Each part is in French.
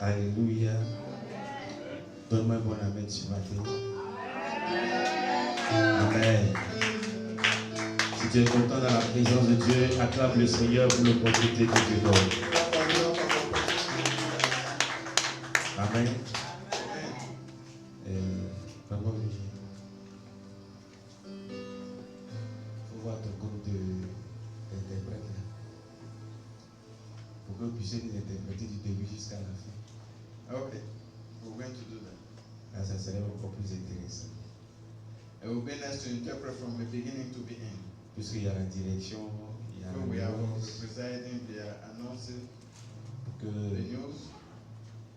Alléluia. Donne-moi un bon amen ce matin. Amen. Si tu es content dans la présence de Dieu, acclame le Seigneur pour l'opportunité que Dieu donne. Amen. Pardon, il faut voir ton groupe d'interprètes pour que vous puissiez les interpréter du début jusqu'à la fin. Okay, we're going to do that. Là, ça serait encore plus intéressant. It will be nice to interpret from the beginning to the end. Puisqu'il y a la direction, il y a When we la are news, presiding, they are announcing pour que the news.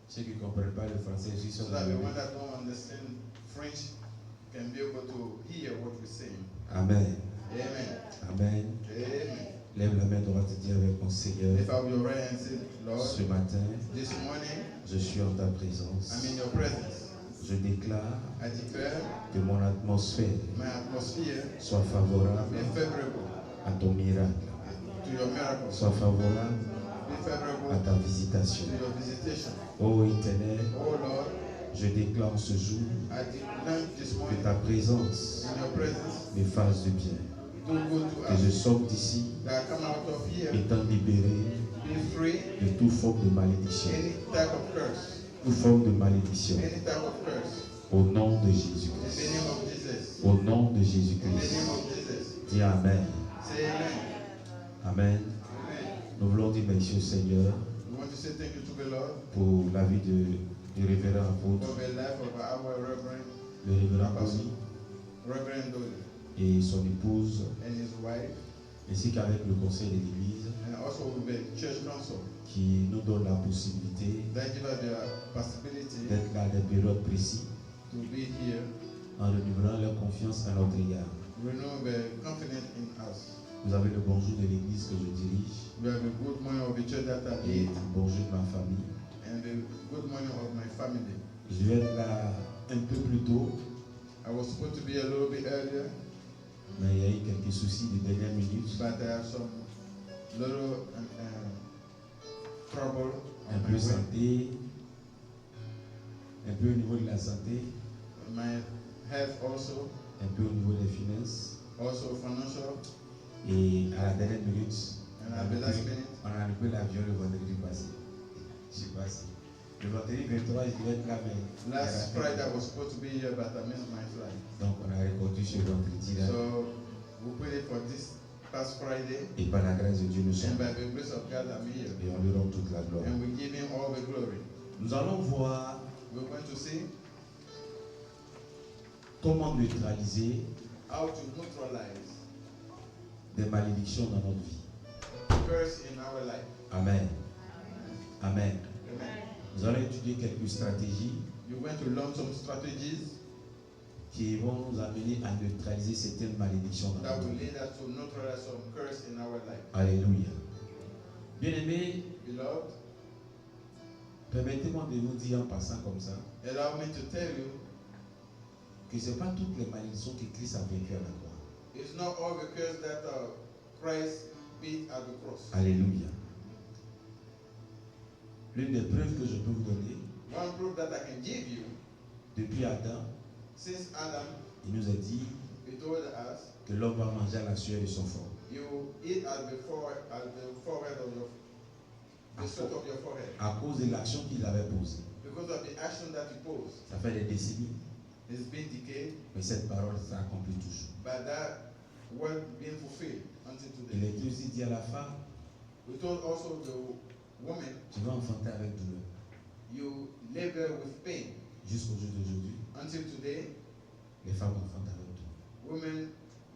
ceux qui ne comprennent pas le français, ils So sont that the dans one that don't understand French can be able to hear what we're saying. Amen. Amen. Amen. Amen. Lève la main droite et dis avec mon Seigneur, If I will right and say, Lord, ce matin, this morning je suis en ta présence. I'm in your presence. Je déclare I declare que mon atmosphère my atmosphere soit favorable be favorable à ton miracle, to your miracles. soit favorable Be favorable à ta visitation. to your visitation. Ô Éternel, Oh Lord, je déclare ce jour I declare this que morning ta présence in your presence me fasse du bien. do good to Que je us. sorte d'ici That I come out of here, étant libéré be free, de toute forme de malédiction. any type of curse. Toute forme de malédiction. Any type of curse. Au nom de In the Jésus-Christ. name of Jesus. Au nom de In the Jésus-Christ. name of Jesus. Dis Amen. Say amen. Amen. Amen. Nous voulons dire merci au Seigneur We want to say thank you to the Lord pour la vie du révérend apôtre, for the life of our Reverend le révérend Boni Reverend Dolly et son épouse, and his wife, ainsi qu'avec le conseil de l'Église and also with the church council qui nous donne la possibilité that give us the possibility d'être là à des périodes précises to be here, en renouvelant leur confiance à notre égard. renew the confidence in us. Vous avez le bonjour de l'Église que je dirige We have a good morning of the church that I et lead le bonjour de ma famille. and the good morning of my family. Je vais être là un peu plus tôt, I was supposed to be a little bit earlier, mais il y a eu quelques soucis de dernière minute. but I have some little trouble Un on peu my way. santé, un peu au niveau de la santé, My health also, un peu au niveau des finances. also financial, Et à la dernière minute, and at the last minute, on a loupé l'avion le vendredi passé. Je sais pas si. Le vendredi 23, je devais être là, mais. last Friday I was supposed to be here, but I missed my flight. Donc on a reconduit ce vendredi-là. So we put it for this past Friday, Et par la grâce de Dieu, nous sommes and by the grace of God I'm here, et on lui rend toute la gloire. and we give Him all the glory. Nous allons voir We're going to see comment neutraliser how to neutralize des malédictions dans notre vie. curse in our life. Amen. Amen. Amen. Nous allons étudier quelques stratégies You're going to learn some strategies qui vont nous amener à neutraliser certaines malédictions dans that notre will vie. lead us to neutralize some curse in our life. Alléluia. Bien-aimés, Beloved, permettez-moi de vous dire en passant comme ça allow me to tell you, que ce n'est pas toutes les malédictions que Christ a vécues à la croix. it's not all the curse that Christ beat at the cross. Alléluia. L'une des preuves que je peux vous donner, One proof that I can give you, depuis Adam, since Adam, il nous a dit he told us, que l'homme va manger à la sueur de son front. you eat at the forehead of your, the sweat of your forehead, À cause de l'action qu'il avait posée. because of the action that he posed. Ça fait des décennies, It's been decayed, mais cette parole s'accomplit toujours. but that word being fulfilled until Il today. est aussi dit à la femme, We told also the woman, tu vas enfanter avec douleur. you labor with pain. Jusqu'au jour d'aujourd'hui, Until today, les femmes enfantent avec douleur. women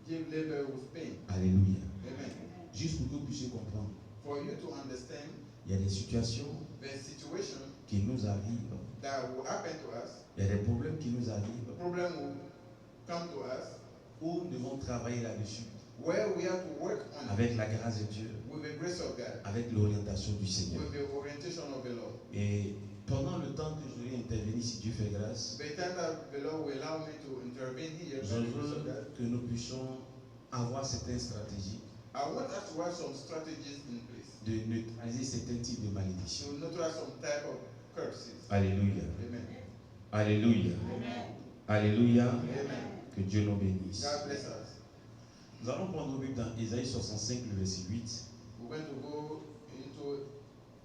give labor with pain. Alléluia. Amen. Juste pour que vous puissiez comprendre, For you to understand il y a des situations the situation qui nous arrivent, that will happen to us, il y a des problèmes qui nous the arrivent, problem will come to us, où nous devons travailler là-dessus, where we have to work on it avec la grâce de Dieu, with the grace of God, avec l'orientation du Seigneur. with the orientation of the Lord. Et pendant le temps que je vais intervenir, si Dieu fait grâce, By the time that the Lord will allow me to intervene here, je by the grace of veux God, que nous puissions avoir certaines stratégies I want us to have some strategies in place de neutraliser certains types de to malédictions. neutralize some type of curses. Alléluia. Amen. Alléluia. Alléluia. Amen. Que Dieu nous bénisse. God bless us. Nous allons prendre le dans Ésaïe 65, le verset 8. We're going to go into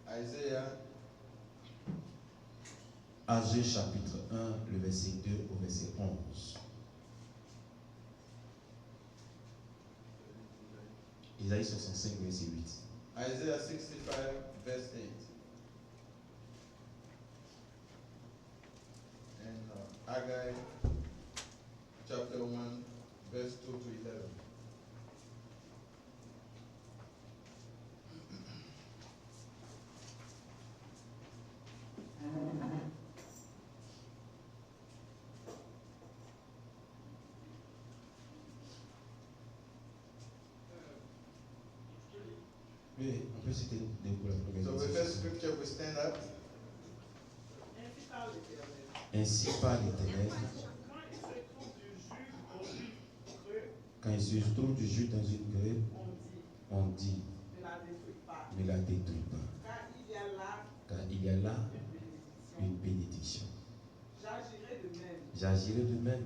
Isaiah, Agé chapitre 1, le verset 2 au verset 11. Ésaïe 65, verset 8. Isaiah 65, verse 8. And Haggai, chapter 1, verse 2 to 11. Oui, on peut citer des pour la première So the version. first scripture we stand up. Ainsi parle l'Éternel, quand il se trouve du jus dans une grève, on dit, ne la détruis pas, car il y a là une bénédiction. J'agirai de même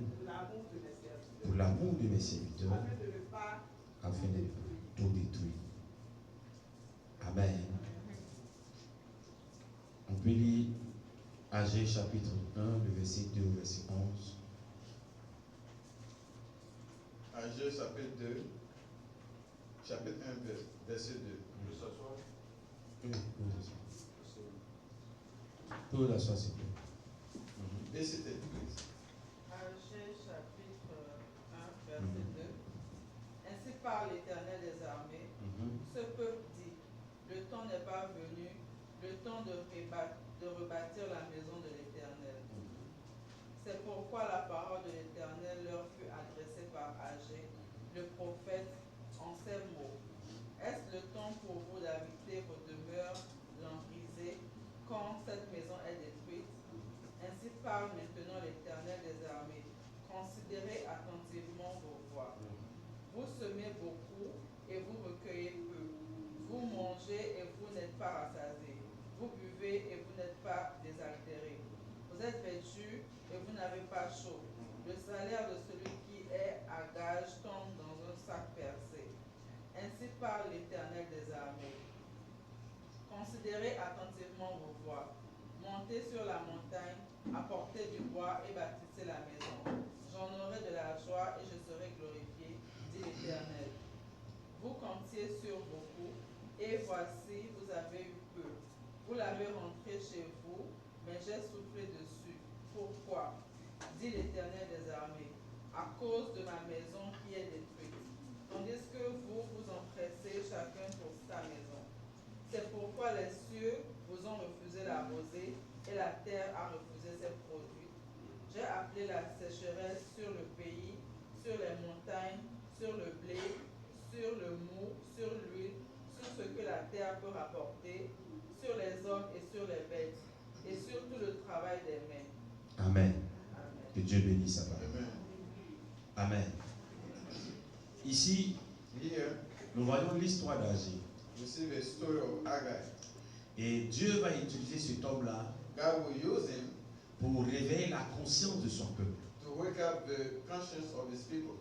pour l'amour de mes serviteurs, afin de tout détruire. Amen. On peut lire Agé chapitre 1, le verset 2 au verset 11. Agé chapitre 2, chapitre 1, verset 2. Oui, pour la soirée, s'il vous plaît. This is it, please. Agé chapitre 1, verset 2. Ainsi parle l'Éternel des armées. Ce peuple dit, le temps n'est pas venu, le temps de rebâtir la maison de l'Éternel. C'est pourquoi la parole de l'Éternel leur fut adressée par Agé, le prophète, en ces mots. Est-ce le temps pour vous d'habiter vos demeures l'embrisées quand cette maison est détruite? Ainsi parle maintenant l'Éternel des armées. Considérez attentivement vos voies. Vous semez beaucoup et vous recueillez peu. Vous mangez et vous n'êtes pas rassasiés. Vous buvez et vous n'êtes pas désaltérés. Vous êtes vêtus et vous n'avez pas chaud. Le salaire de celui qui est à gage tombe dans un sac percé. Ainsi parle l'Éternel des armées. Considérez attentivement vos voies. Montez sur la montagne, apportez du bois et bâtissez la maison. J'en aurai de la joie et je serai glorifié, dit l'Éternel. Vous comptiez sur beaucoup, et voici, vous avez eu peu. Vous l'avez rentré chez vous, mais j'ai soufflé dessus. Pourquoi? Dit l'Éternel des armées. À cause de ma maison qui est détruite. Tandis que vous vous empressez chacun pour sa maison. C'est pourquoi les cieux vous ont refusé la rosée et la terre a refusé ses produits. J'ai appelé la sécheresse sur le pays, sur les montagnes, sur le blé, sur le mou, sur l'huile, sur ce que la terre peut rapporter, sur les hommes et sur les bêtes, et sur tout le travail des mains. Amen. Amen. Que Dieu bénisse sa parole. Amen. Amen. Ici, Here, nous voyons l'histoire d'Agé. we see the story of Haggai. Et Dieu va utiliser cet homme-là God will use him pour réveiller la conscience de son peuple. to wake up the conscience of his people.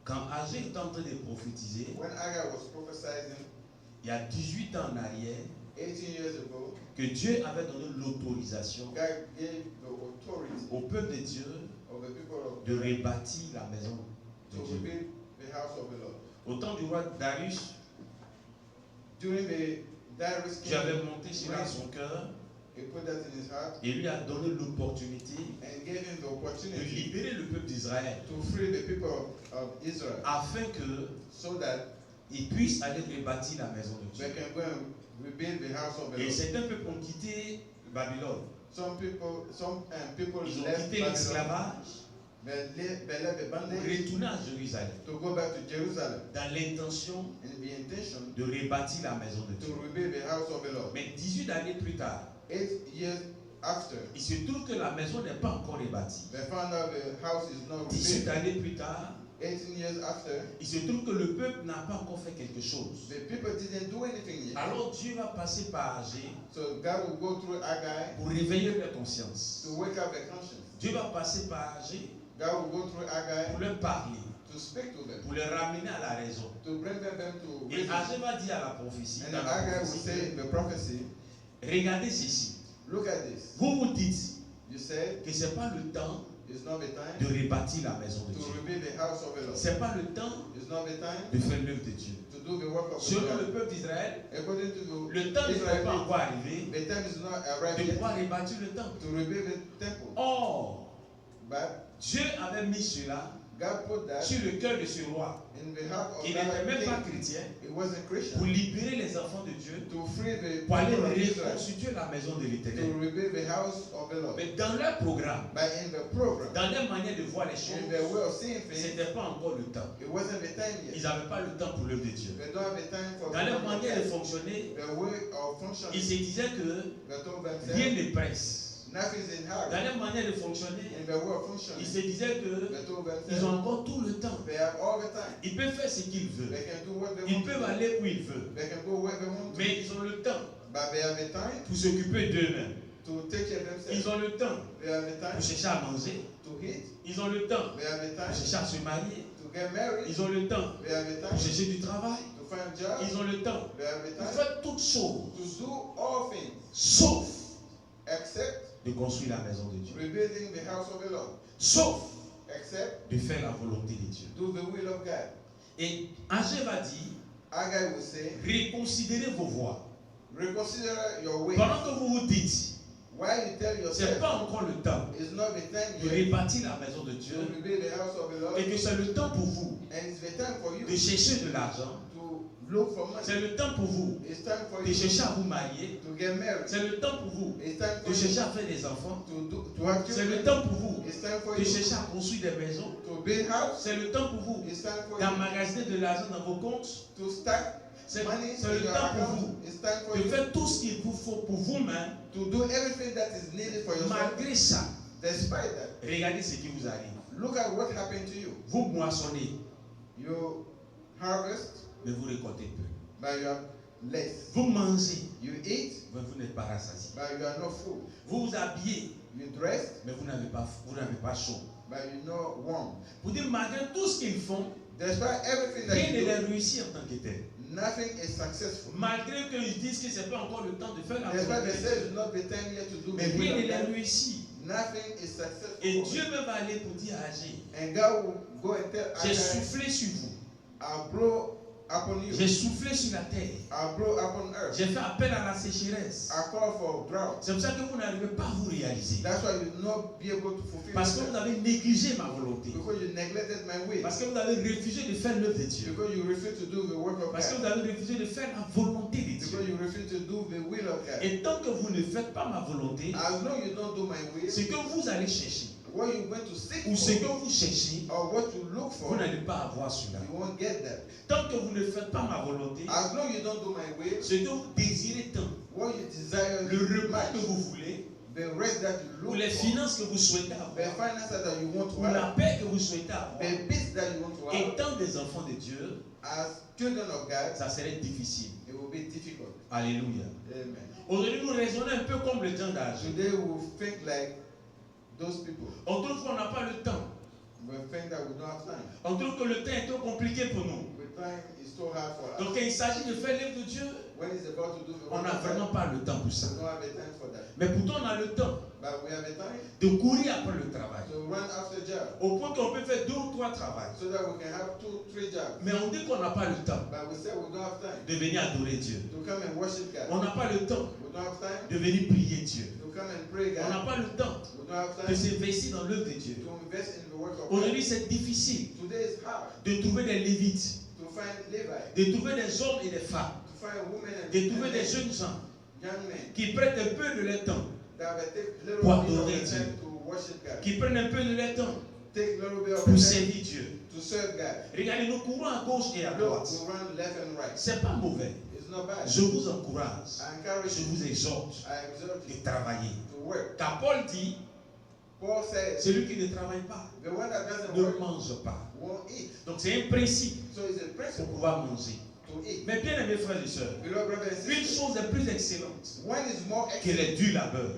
Quand Agé est en train de prophétiser, When Haggai was prophesying il y a 18 ans en arrière, 18 years ago, que Dieu avait donné l'autorisation God gave the authority au peuple de Dieu of the people of de rebâtir la maison de to Dieu. rebuild the house of the Lord. Au temps du roi Darius, During the Darius Dieu avait kingdom, monté cela à son cœur he put that in his heart et lui a donné l'opportunité and gave him the de opportunity libérer le peuple d'Israël to free the people of Israel afin que so that ils puissent aller rebâtir la maison de they Dieu. can go and rebuild the house of the Et Lord. certains peuples ont quitté Babylone. Some people Ils ont left quitté Babylon, l'esclavage they left the pour bondage retourner à Jérusalem to go back to Jerusalem dans l'intention in the intention de rebâtir la maison de to Dieu. rebuild the house of the Lord. Mais 18 années plus tard, 8 years after, il se trouve que la maison n'est pas encore rebâtie. they found out the house is not 18 rebuilt. années plus tard, 18 years after, il se trouve que le peuple n'a pas encore fait quelque chose. the people didn't do anything yet. Alors Dieu va passer par Agé So God will go through Haggai pour réveiller leur conscience. to wake up their conscience. Dieu va passer par Agé God will go through Haggai pour leur parler, to speak to them, pour les ramener à la raison. to bring them to Et reason. Agé va dire à la prophétie, And dans then la Haggai will prophétie, say in the prophecy, regardez ceci. look at this. Vous vous dites You said que ce n'est pas le temps it's not the de time rebâtir la maison de to Dieu. rebuild the house of the Lord. Ce n'est pas le temps It's not the time de faire l'œuvre de Dieu. to do the work of the Selon Lord. le peuple d'Israël, According to le temps ne Israel, peut pas encore arriver the time is not de arrived yet pouvoir rebâtir le temple. to rebuild the temple. Or, But Dieu avait mis cela God put that sur le cœur de ce roi, in the heart of qui that n'était même pas king. chrétien, It wasn't Christian. pour libérer les enfants de Dieu, To free the pour aller people of Israel, reconstituer la maison de to l'Éternel. rebuild the house of the Lord. Mais dans leur programme, But in the program, dans leur manière de voir les in choses, the way of seeing ce things, n'était pas encore le temps. it wasn't the time Ils yet. n'avaient pas le temps pour l'œuvre de Dieu. They don't have the time for Dans leur the manière de fonctionner, way of ils functioning. se disaient que They told rien themselves, ne presse. nothing's in Dans hurry. leur manière de fonctionner, In the way of ils functioning, se disaient que they told ils ont themselves, encore tout le temps. they have all the time. Ils peuvent faire ce qu'ils veulent. They can do what they Ils want peuvent to do. aller où ils veulent. They can go where they want to. Mais ils ont le temps But they have the time pour s'occuper d'eux-mêmes. to take care of Ils themselves. ont le temps They have the pour time chercher à manger. to eat. Ils ont le temps They have the pour time chercher à se marier. to get married. Ils ont le temps They have the pour time chercher du travail. to find jobs. Ils ont le temps They have the pour time faire toutes choses, to do all things sauf except de construire la maison de Dieu. rebuilding the house of the Lord. Sauf Except de faire la volonté de Dieu. do the will of God. Et Agé va dire, Haggai will say, reconsidérez vos voies. reconsider your ways. Pendant que vous vous dites, Why you tell ce n'est yourself pas encore le temps it's not the time de yet rebâtir la maison de Dieu, to rebuild the house of the Lord, et que c'est le temps pour vous and it's the time for you de chercher de l'argent. to look for money. C'est le temps pour vous It's time for de you chercher à vous marier. to get married. C'est le temps pour vous It's time de for you chercher à faire des enfants. to have C'est le children. temps pour vous It's time for de you chercher à construire des maisons. to build house. C'est le temps pour vous It's time for you d'emmagasiner de l'argent dans vos comptes. to stack C'est money c'est in le your temps pour account. vous It's time for de you faire tout ce qu'il vous faut pour vous-même. to do everything that is needed for yourself. Malgré ça, Despite that, regardez ce qui vous arrive. look at what happened to you. Vous moissonnez, You harvest, mais vous récoltez peu. but you have less. Vous mangez, You eat, mais vous n'êtes pas rassasié. but you are not full. Vous vous habillez, You dress, mais vous n'avez pas chaud. but you're not warm. Vous dites, malgré tout ce qu'ils font, Despite everything that rien ne you les do, réussit en tant que tel. nothing is successful. Malgré qu'ils disent que ce n'est pas encore le temps de faire la Despite volonté they de say Dieu. it's not the time yet to do Mais the rien ne will les of God, réussit. nothing is successful. Et Dieu même va aller pour dire à Agé, And God will go and tell j'ai Haggai, soufflé sur vous, I'll blow upon you. j'ai soufflé sur la terre, I'll blow upon earth. j'ai fait appel à la sécheresse. I call for drought. C'est pour ça que vous n'arrivez pas à vous réaliser. That's why you will not be able to fulfill Parce que yourself. vous avez négligé ma volonté. Because you neglected my way. Parce que vous avez refusé de faire l'œuvre de Dieu. Because you refuse to do the work of Parce que God. vous avez refusé de faire la volonté de Because Dieu. you refuse to do the will of God. Et tant que vous ne faites pas ma volonté, As long you don't do my will, ce que vous allez chercher, what you went to seek ou ce que for, vous cherchez, or what you look vous for, n'allez pas avoir cela. you won't get that. Tant que vous ne faites pas ma volonté, As long you don't do my will, ce que vous désirez tant, what you desire le repas que much, vous voulez, the rest that you ou look les for, finances que vous souhaitez the avoir, finances that you want to ou la have, paix que vous souhaitez avoir, the peace that you want to have, étant des enfants de Dieu, as children of God, ça serait difficile. it will be difficult. Alléluia. Amen. Aujourd'hui, nous raisonnons un peu comme le temps d'âge. Today we will think like those people. On trouve qu'on n'a pas le temps. We think that we don't have time. On trouve que le temps est trop compliqué pour nous. The time is so hard for us. Donc, quand il s'agit de faire l'œuvre de Dieu, When it's about to do the on work n'a of vraiment God, pas le temps pour ça. we don't have the time for that. Mais pourtant, on a le temps But we have the time de courir après le travail. to run after job Au point qu'on peut faire 2 ou 3 travails. so that we can have 2, 3 jobs. Mais on dit qu'on n'a pas le temps But we say we don't have time de venir adorer Dieu. to come and worship On God. n'a pas le temps We don't have time de venir prier Dieu. to come and pray On n'a God. pas le temps We don't have de time s'investir dans l'œuvre de Dieu. to invest in the work of Aujourd'hui, God. c'est difficile Today is hard de trouver des Lévites, to find Levi, de trouver des hommes et des femmes, to find women and de trouver des men, jeunes gens young men qui prennent un peu de leur temps, that will take little Pour bit of adorer their Dieu. time to worship God. qui prennent un peu de leur temps Take little bit of pour their time servir Dieu. to serve God. Regardez, nous courons à gauche et à Look, droite. we run left and right. C'est pas mauvais. It's not bad. Je vous encourage, I encourage je you. vous exhorte I exhort de you travailler. to work. Car Paul dit, Paul says, celui qui ne travaille pas the one that doesn't ne work mange pas. won't eat. Donc c'est un principe So it's a pour principle pouvoir manger. to eat. Mais bien aimés frères et sœurs, Beloved brothers and une sisters, chose est plus excellente one is more que excellent, les durs labeurs,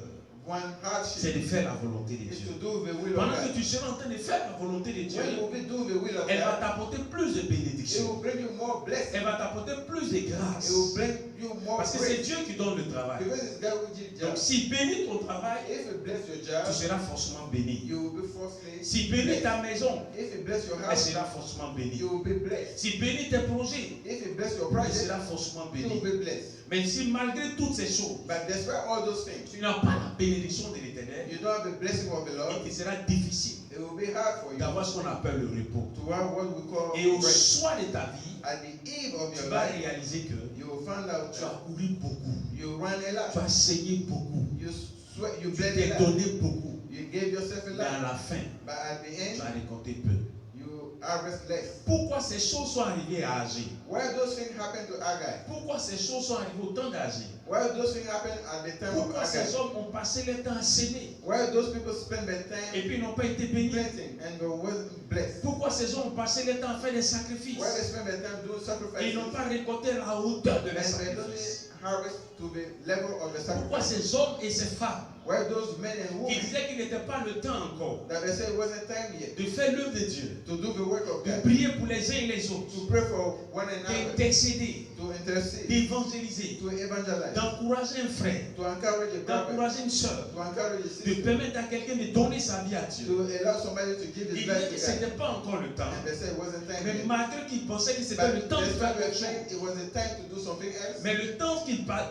one c'est hardship de faire la volonté de is Dieu. to do the will of Pendant que God. tu seras en train de faire la volonté de Dieu, When you will do the will of elle va God, t'apporter plus de it bénédictions. will bring you more blessing. Elle va t'apporter plus de It grâce. will bring you more Parce que c'est grace. Dieu qui donne le travail. Because it's God who gives Donc job. s'il bénit ton travail, If you bless your tu job, seras forcément béni. you will be forcefully S'il bénit blessed. ta maison, If you bless your elle house, sera forcément bénie. you will be blessed. S'il bénit tes projets, If you bless your elle project, sera forcément you bénie. will be blessed. Mais si malgré toutes ces choses, But despite all those things, tu n'as pas la bénédiction de l'Éternel, you don't have the blessing of the Lord, il te sera difficile it will be hard for you d'avoir ce qu'on appelle le repos. to have what we call Et au rest. soir de ta vie, At the eve of tu your vas life, réaliser que you will find out tu as that couru beaucoup, you ran a lot, tu as saigné beaucoup, you sweat, you tu bled t'es a lot, donné beaucoup. you gave yourself a Mais à lot, la fin, but at the tu end, as récolté peu. you harvest less. Pourquoi ces choses sont arrivées à Agé? Why those things happened to Haggai? Pourquoi ces choses sont arrivées au temps d'Agé? Why those things happened at the time of Pourquoi ces Haggai? hommes ont passé leur temps à s'aimer Why those people spend their et time puis n'ont pas été bénis? planting and they wasn't blessed? Pourquoi ces hommes ont passé leur temps à faire des sacrifices Why they spend their time doing et sacrifices ils n'ont pas récolté la hauteur de and leurs they don't sacrifices? harvest to the level of the Pourquoi sacrifice? ces hommes et ces femmes Why those men and qui women disaient qu'il n'était pas le temps encore that they say it wasn't time yet de faire l'œuvre de Dieu, to do the work of de God, prier pour les uns et les to autres, pray for one another, d'intercéder, to intercede, d'évangéliser, to evangelize, d'encourager un frère, to encourage a brother, d'encourager une soeur, to encourage a de sister, permettre à quelqu'un de donner sa vie à Dieu. to allow somebody to give Il his disait life que ce to God. n'était pas encore le temps. And they say it wasn't time Mais yet. malgré qu'il pensait que c'était le But temps de faire despite the quelque chose, fact it was a time to do something else, mais le temps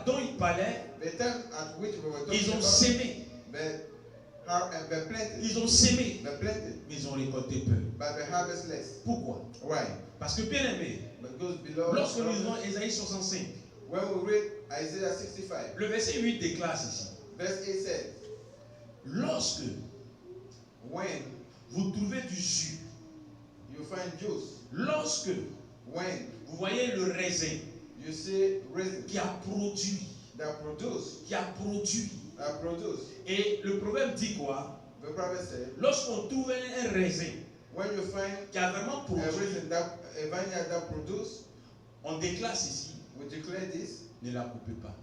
dont il parlait, the time at which we were ils talking ont about, sémé, they planted, ils ont sémé, they planted, mais ils ont récolté peu. but they harvest less. Pourquoi? Why? Parce que bien aimé, Because below, lorsque nous lisons Ésaïe 65, when we read Isaiah 65, le verset 8 déclare ceci. verse 8 says, Lorsque when vous trouvez du jus, you find juice, lorsque when vous voyez le raisin you see raisin qui a produit, that produce, et le proverbe dit quoi? the prophet said, Lorsqu'on trouve un raisin when you find qui a vraiment a produit, raisin a vineyard that produce, on déclare ceci, we declare this, ne la coupez pas,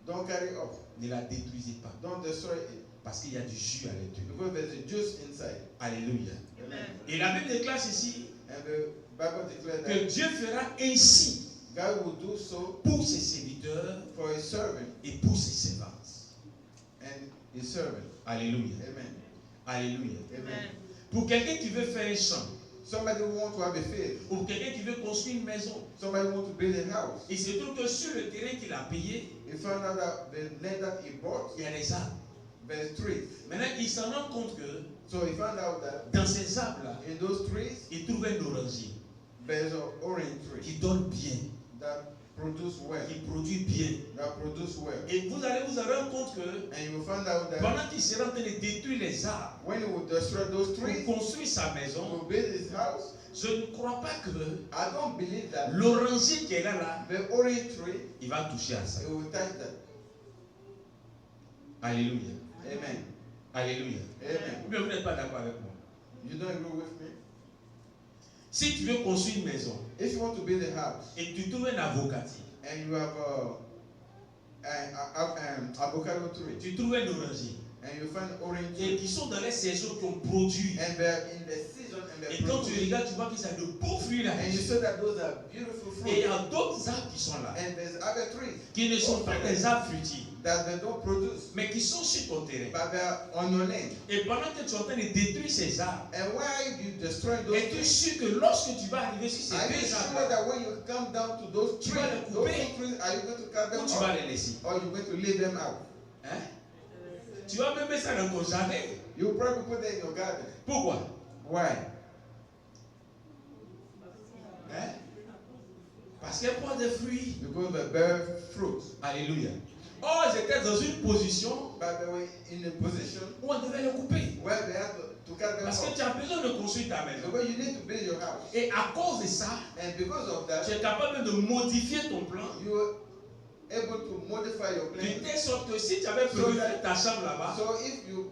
don't carry off, ne la détruisez pas, don't destroy it, parce qu'il y a du jus à l'intérieur. because there's a juice inside. Alléluia. Amen. Et la Bible déclare ceci, And the Bible declares que that Dieu fera ainsi God will do so pour ses serviteurs for his servant et pour ses servantes. and his servant. Alléluia. Amen. Alléluia. Amen. Pour quelqu'un qui veut faire un champ, Somebody who wants to have a field, ou quelqu'un qui veut construire une maison, somebody who wants to build a house, il se trouve que sur le terrain qu'il a payé, he found out that the land that he bought, il y a des arbres. there's trees. Maintenant, il s'en rend compte que So he found out that dans ces arbres-là, in those trees, il trouve un oranger there's an orange tree qui donne bien, that produce well, qui produit bien. that produce well. Et vous allez vous rendre compte que And you will find out that pendant qu'il sera en train de détruire les arbres when he will destroy those pour trees, construire sa he maison, will build his house. je ne crois pas que I don't believe that l'oranger qui est là, the orange tree, il va toucher à ça. it will touch that. Alléluia. Amen. Alléluia. Amen. Mais vous n'êtes pas d'accord avec moi. You don't agree with me? Si tu veux construire une maison If you want to build a house et tu trouves un avocatier, and you have avocado tree tu trouves un oranger, and you find orange et tree qui sont dans les saisons qui ont produit, and they're in the season and they're et quand tu producing, regardes, tu vois que ça a de beaux fruits là. and you see that those are beautiful Et il y fruits, a d'autres arbres qui sont là, and there's other trees qui ne sont pas des arbres fruitiers, that they don't produce, mais qui sont sur ton terrain. but they're on your land. Et pendant que tu es en train de détruire ces arbres, And why you destroy those es-tu trees? sûr que lorsque tu vas arriver sur Are ces you deux sure arbres, that when you come down to those Tu trees, vas les those couper. two trees, are you going to cut them ou tu vas off les laisser? or you're going to leave them out? Hein? Tu vas même mettre ça dans ton jardin. You'll probably put them in your garden. Pourquoi? Why? Hein? Parce qu'elle porte des fruits. Because they bear fruit. Alléluia. Or, ils étaient dans une position But they were in a position où on devait les couper. where they had to cut them Parce que off. tu as besoin de construire ta maison. Because you need to build your house. Et à cause de ça, And because of tu that, es capable de modifier ton plan. you were able to modify your De plan. telle sorte que si tu avais prévu faire ta chambre là-bas, So if you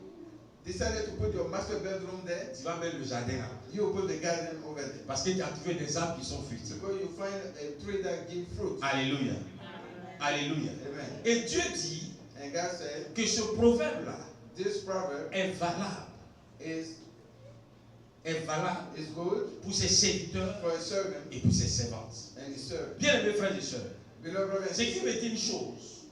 decided to put your master bedroom there, tu vas mettre le jardin là. you put the garden over there. Parce que tu as trouvé des arbres qui sont fructifs. Because you find a tree that gives fruit. Alléluia. Alléluia. Amen. Et Dieu dit And God said, que ce proverbe-là this proverb est valable is good pour ses serviteurs for a servant et pour ses servantes. and his servant. Bien aimés frères et sœurs, Beloved brothers, ce qui veut dire une chose,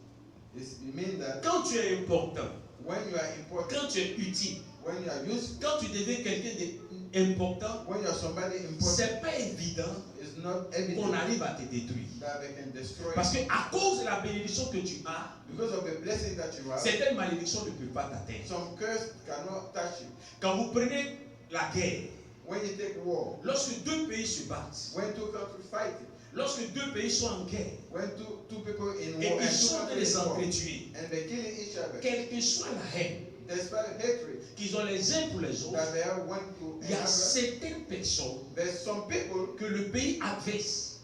it means that quand tu es important, when you are important, quand tu es utile, when you are useful, quand tu deviens quelqu'un d'important, when you are somebody important, c'est pas évident it's not qu'on evident arrive à te détruire. that they can destroy Parce you. que à cause de la bénédiction que tu as, Because of the blessing that you have, certaines malédictions ne peuvent pas t'atteindre. some curse cannot touch you. Quand vous prenez la guerre, When you take war, lorsque deux pays se battent, when two countries fight, lorsque deux pays sont en guerre, when two people in et war ils and two sont en train de countries in war, s'entretuer, and they're killing each other, quelle que soit la haine despite hatred qu'ils ont les uns pour les autres, that they have one to il y a another, certaines personnes there's some people que le pays adverse,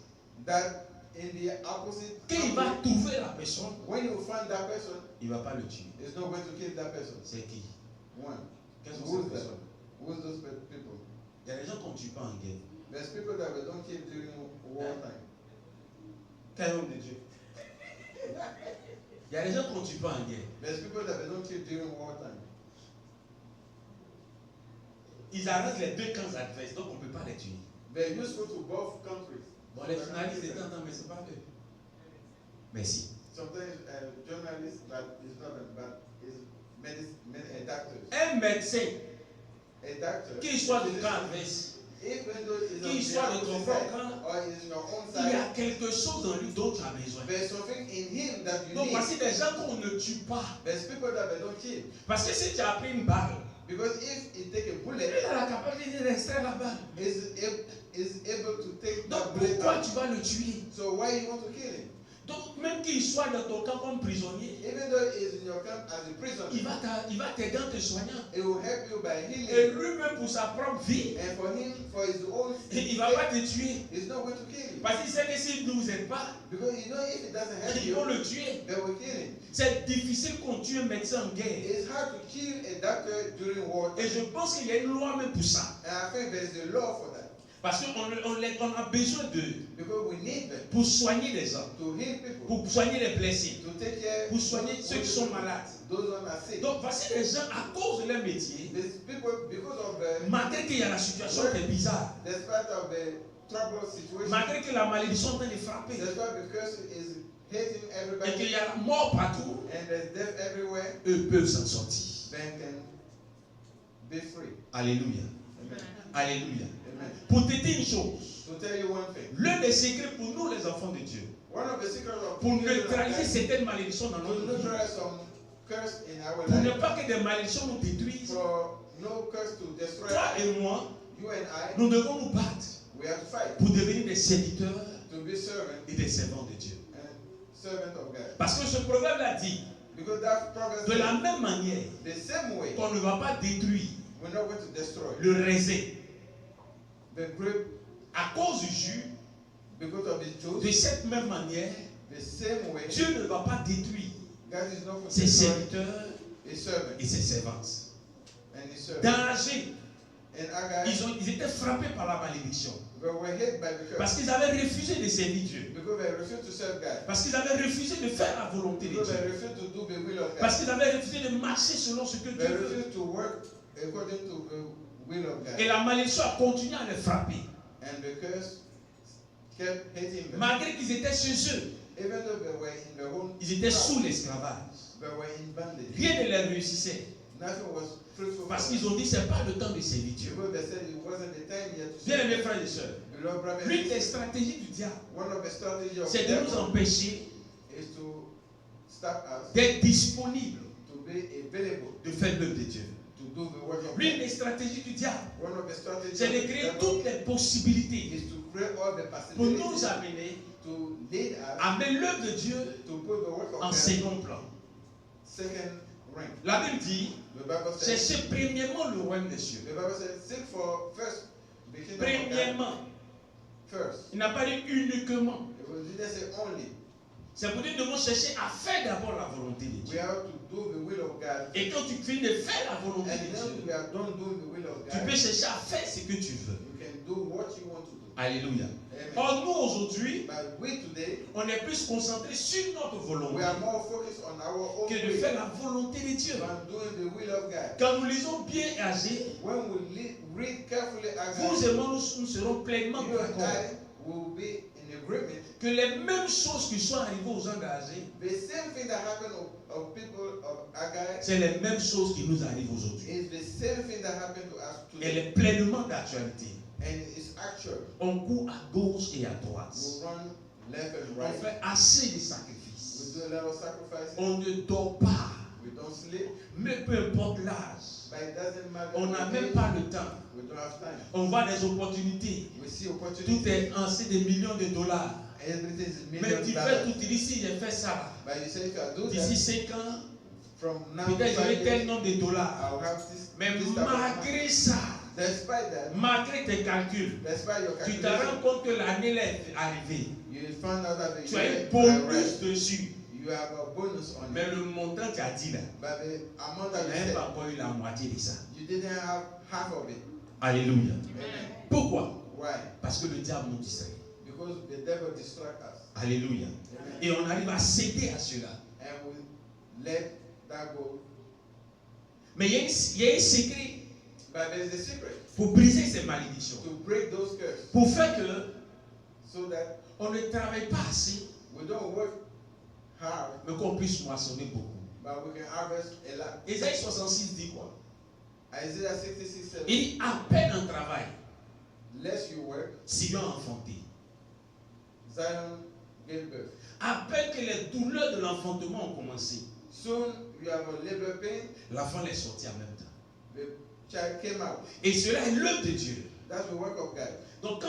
that in the opposite quand il va trouver la personne, when you find that person, il ne va pas le tuer. it's not going to kill that person. C'est qui? One. Quelles sont Who's ces that? personnes? Who's those people? Il y a des gens qu'on ne tue pas en guerre. There's people that we don't kill during wartime. Quel homme de Dieu? Il y a des gens qu'on ne tue pas en guerre. There's people that we don't kill during wartime. Ils arrêtent les deux camps adverses, donc on ne peut pas les tuer. They're useful to both countries. Bon, les journalistes étaient en train, mais ce n'est pas eux. Merci. Sometimes journalists that is not but is doctors. Un médecin, A doctor. qu'il soit de camp adverse, Even though it's qu'il on soit the de ton opposite side, camp, or is in your own il y a side, quelque chose en lui dont tu as besoin. there's something in him that you Donc need. voici des gens qu'on ne tue pas. There's people that they don't kill. Parce que si tu as pris une balle, Because if he take a il bullet, a la capacité d'extraire la balle. is able to take Donc that bullet pourquoi out. tu vas le tuer? So why you want to kill him? Donc même qu'il soit dans ton camp comme prisonnier, Even though he is in your camp as a prisoner, il va t'aider en te soignant. it will help you by Et healing. lui-même pour sa propre vie, And for him, for his own il ne va pas te tuer. he's not going to kill you. Parce qu'il sait que s'il ne nous aide pas, Because you know if it doesn't help ils vont you, le tuer. they will kill him. C'est difficile qu'on tue un médecin en guerre. It's hard to kill a doctor during war. Et je pense qu'il y a une loi même pour ça. And I think there is a law for that. Parce qu'on a besoin d'eux Because we need them pour soigner les hommes, to heal people, pour soigner les blessés, to take care pour soigner ceux qui sont malades. those who are sick. Donc voici les gens à cause de leur métier, These people, because of the, malgré qu'il y a la situation qui est bizarre, despite of the troubled situation, malgré que la malédiction est en train de frapper, despite the curse is hitting et qu'il everybody, y a la mort partout, and there's death everywhere, eux peuvent s'en sortir. then can be free. Alléluia. Amen. Alléluia. Amen. Pour te dire une chose, To tell you one thing, l'un des secrets pour nous les enfants de Dieu, one of the secrets of pour neutraliser certaines malédictions dans to notre vie, neutralize some curse in our pour ne life, pas que des malédictions nous détruisent, for no curse to destroy toi us, et moi, you and I, nous devons nous battre we have to fight pour devenir des serviteurs to be servants et des servants de Dieu. and servant of God. Parce que ce proverbe-là dit, Because that promise de la même manière the same way qu'on ne va pas détruire we're not going to destroy le raisin the grape à cause du jus, because of its de juice, cette même manière, the same way Dieu ne va pas détruire God is not going to ses destroy serviteurs his servant et ses servantes. and his servant. Dans Agé, And Agai, ils étaient frappés par la malédiction. they were hit by the Parce curse qu'ils avaient refusé de servir Dieu. because they refused to serve God. Parce qu'ils avaient refusé de faire la volonté de Because they Dieu. refused to do the will of Parce God. qu'ils avaient refusé de marcher selon ce que They Dieu veut. refused to work according to the will of God. Et la malédiction a continué à les frapper. And the curse kept hitting them. Malgré qu'ils étaient chez eux, Even though they were in their own ils étaient house, sous l'esclavage. they were in bondage. Rien ne les réussissait. Nothing was fruitful Parce for them. qu'ils ont dit, c'est pas le temps de servir Dieu. Because they said it wasn't the time yet to Bien serve aimés God. frères et sœurs, Beloved brothers and l'une des sisters, stratégies du diable, one of the strategies of c'est the de nous devil empêcher is to stop us d'être disponibles to be available de faire l'œuvre de Dieu. to do the work of L'une God. des stratégies du diable, One of the strategies c'est of de the créer devil toutes les possibilités is to create all the pour nous possibilities amener to lead us à mettre l'œuvre de Dieu to put the work of en God second plan. second rank. La Bible dit, The Bible says, cherchez premièrement le royaume des cieux. the Bible says, seek for first the kingdom of God Premièrement, first. il n'a pas dit uniquement. It didn't say only. C'est pour dire que nous devons chercher à faire d'abord la volonté de We Dieu. have to do the will of God, Et quand tu finis de faire la volonté and de then Dieu, we are done doing the will of tu God, peux chercher à faire ce que tu veux. you can do what you want to do. Alléluia. Amen. Or, nous aujourd'hui, But we today, on est plus concentré sur notre we volonté are more focused on our own que de will faire la volonté de Dieu. than doing the will of God. Quand nous lisons bien Agé, When we read carefully vous Haggai, et moi, nous serons pleinement you and d'accord I will be in agreement. que les mêmes choses qui sont arrivées aux gens d'Agé, The same thing that happened of people of Haggai c'est les mêmes choses qui nous arrivent aujourd'hui. is the same thing that happened to us Elle today. est pleinement d'actualité. And it's actual. On court à gauche et à droite. We run left and On right. fait assez de We sacrifices. do a lot of sacrifices. On ne dort pas. We don't sleep. Mais peu importe l'âge, But it doesn't matter. on n'a the même age. pas le temps. We don't have time. On voit des opportunités. We see Tout opportunities. est ainsi des millions de dollars. Everything is Mais million tu fais dollars. tout, tu dis si j'ai fait ça, But you say if I do d'ici that, 5 ans, from now to peut-être 5 j'aurai tel years, nombre de dollars. I'll have this. Mais this type of money. malgré ça, Despite that, malgré tes calculs, despite your tu te calculation, rends compte que l'année est arrivée. you found out that the Tu as year un bonus arrived. dessus. You have a bonus on Mais it. le montant tu as dit là, But the amount tu that n'as you même said, pas encore eu la moitié de ça. you didn't have half of it. Alléluia. Amen. Pourquoi? Why? Parce que le diable nous distrait. Because the devil distracts us. Alléluia. Amen. Et on arrive à céder à cela. And we let that go. Mais il y a un secret But there's a secret pour briser ces malédictions. to break those curses Pour faire que so that on ne travaille pas assez, we don't work hard, mais qu'on puisse moissonner beaucoup. but we can harvest a lot. Ésaïe 66 dit quoi? Isaiah 66 says, Il dit à peine un travail, less you work, Sion a enfanté. Zion gave birth. À peine que les douleurs de l'enfantement ont commencé, Soon you have a labor pain, l'enfant est sorti en même temps. the child came out. Et cela est l'œuvre de Dieu. That's the work of God. Donc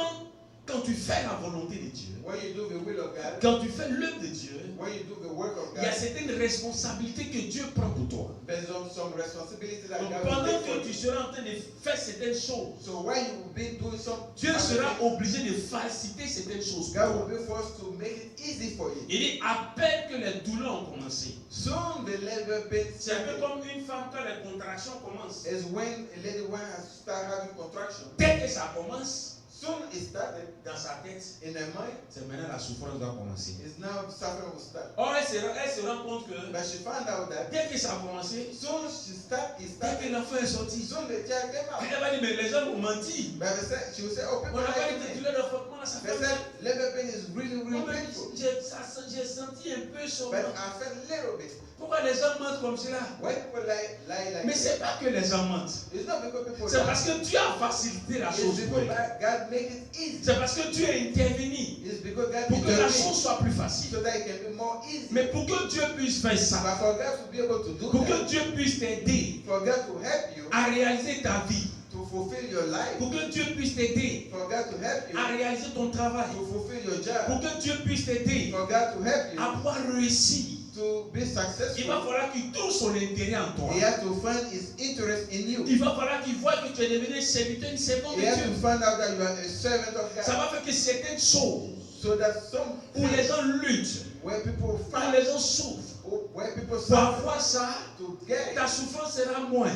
quand tu fais la volonté de Dieu, When you do the will of God, quand tu fais l'œuvre de Dieu, when you do the work of il y a God, certaines responsabilités que Dieu prend pour toi. there's some responsibility that Donc God will pendant take for que tu you. seras en train de faire certaines choses, So when you will be doing some, Dieu sera obligé de faciliter certaines choses pour God toi. will be forced to make it easy for you. Il dit à peine que les douleurs ont commencé. Soon the labor pain C'est un peu started. comme une femme quand les contractions commencent. Is when a lady when has start having contraction. Dès que ça commence, Soon it started dans sa tête, in her mind. c'est maintenant la souffrance doit commencer. It's now suffering will start. Or, elle se rend compte que But she found out that dès que ça a commencé, soon she start. It dès que started. l'enfant est sorti, Soon the child came out. elle va dire, mais les gens m'ont menti. But they said, she will say, oh, On people n'a pas like dit que me. douleur d'enfantement, ça They fait said mal. labor pain is really, really Moi-même, painful. j'ai senti un peu sur But moi. I felt a little bit. Pourquoi les gens mentent comme cela? When people lie like Mais that, c'est pas que les gens mentent. it's not because people C'est lie. parce que Dieu a facilité la It's chose pour because elle. God make it easy. C'est parce que Dieu est intervenu It's because God pour que la intervened chose soit plus facile. so that it can be more easy. Mais pour que Dieu puisse faire ça, But for God to be able to do pour que that, Dieu puisse t'aider for God to help you à réaliser ta vie, to fulfill your life, pour que Dieu puisse t'aider for God to help you à réaliser ton travail, to fulfill your pour job, que Dieu puisse t'aider for God to help à you pouvoir réussir, to be il va successful, falloir qu'il trouve son intérêt en toi. He has to find His interest in you. Il va falloir qu'il voit que tu es devenu un serviteur, une servante de He has to Dieu. find out that you are a servant of Ça God, va faire que certaines choses so that some où les things gens luttent, where people où fight, les gens souffrent, where people parfois suffer ça, to get ta souffrance sera moins.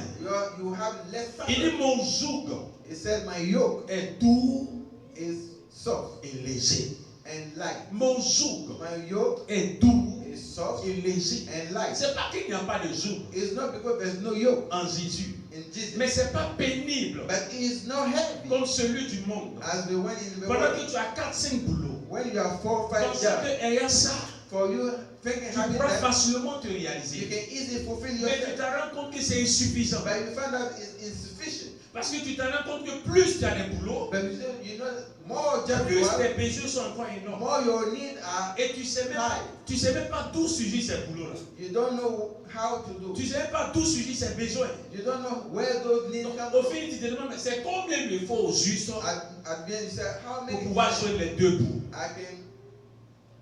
you have less Il dit suffering. mon joug He said, my yoke est doux is soft et léger. and light. Mon joug My yoke est doux is soft et léger. and light. C'est pas qu'il n'y a pas de joug It's not because there's no yoke en Jésus, in Jesus, mais c'est pas pénible but it is not heavy comme celui du monde. as the one in the Pendant world. que tu as 4-5 boulots, When you have 4 or 5 pense jobs, que ayant ça, for you thinking tu having pourras that, facilement te you réaliser. can easily fulfill Mais tu yourself. te rends compte que c'est insuffisant. But you find out it's insufficient. Parce que tu te rends compte que plus tu as des boulots, But you know, more jobs plus you have, tes besoins sont encore énormes. more your needs are. Et tu sais même pas d'où surgissent ces boulots-là. You don't know how to do. Tu sais même pas d'où surgissent ces besoins. You don't know where those needs Donc, come au from. final, tu te demandes, mais c'est combien il me faut au juste At the end, you say, how pour many pouvoir times jouer les deux bouts? I can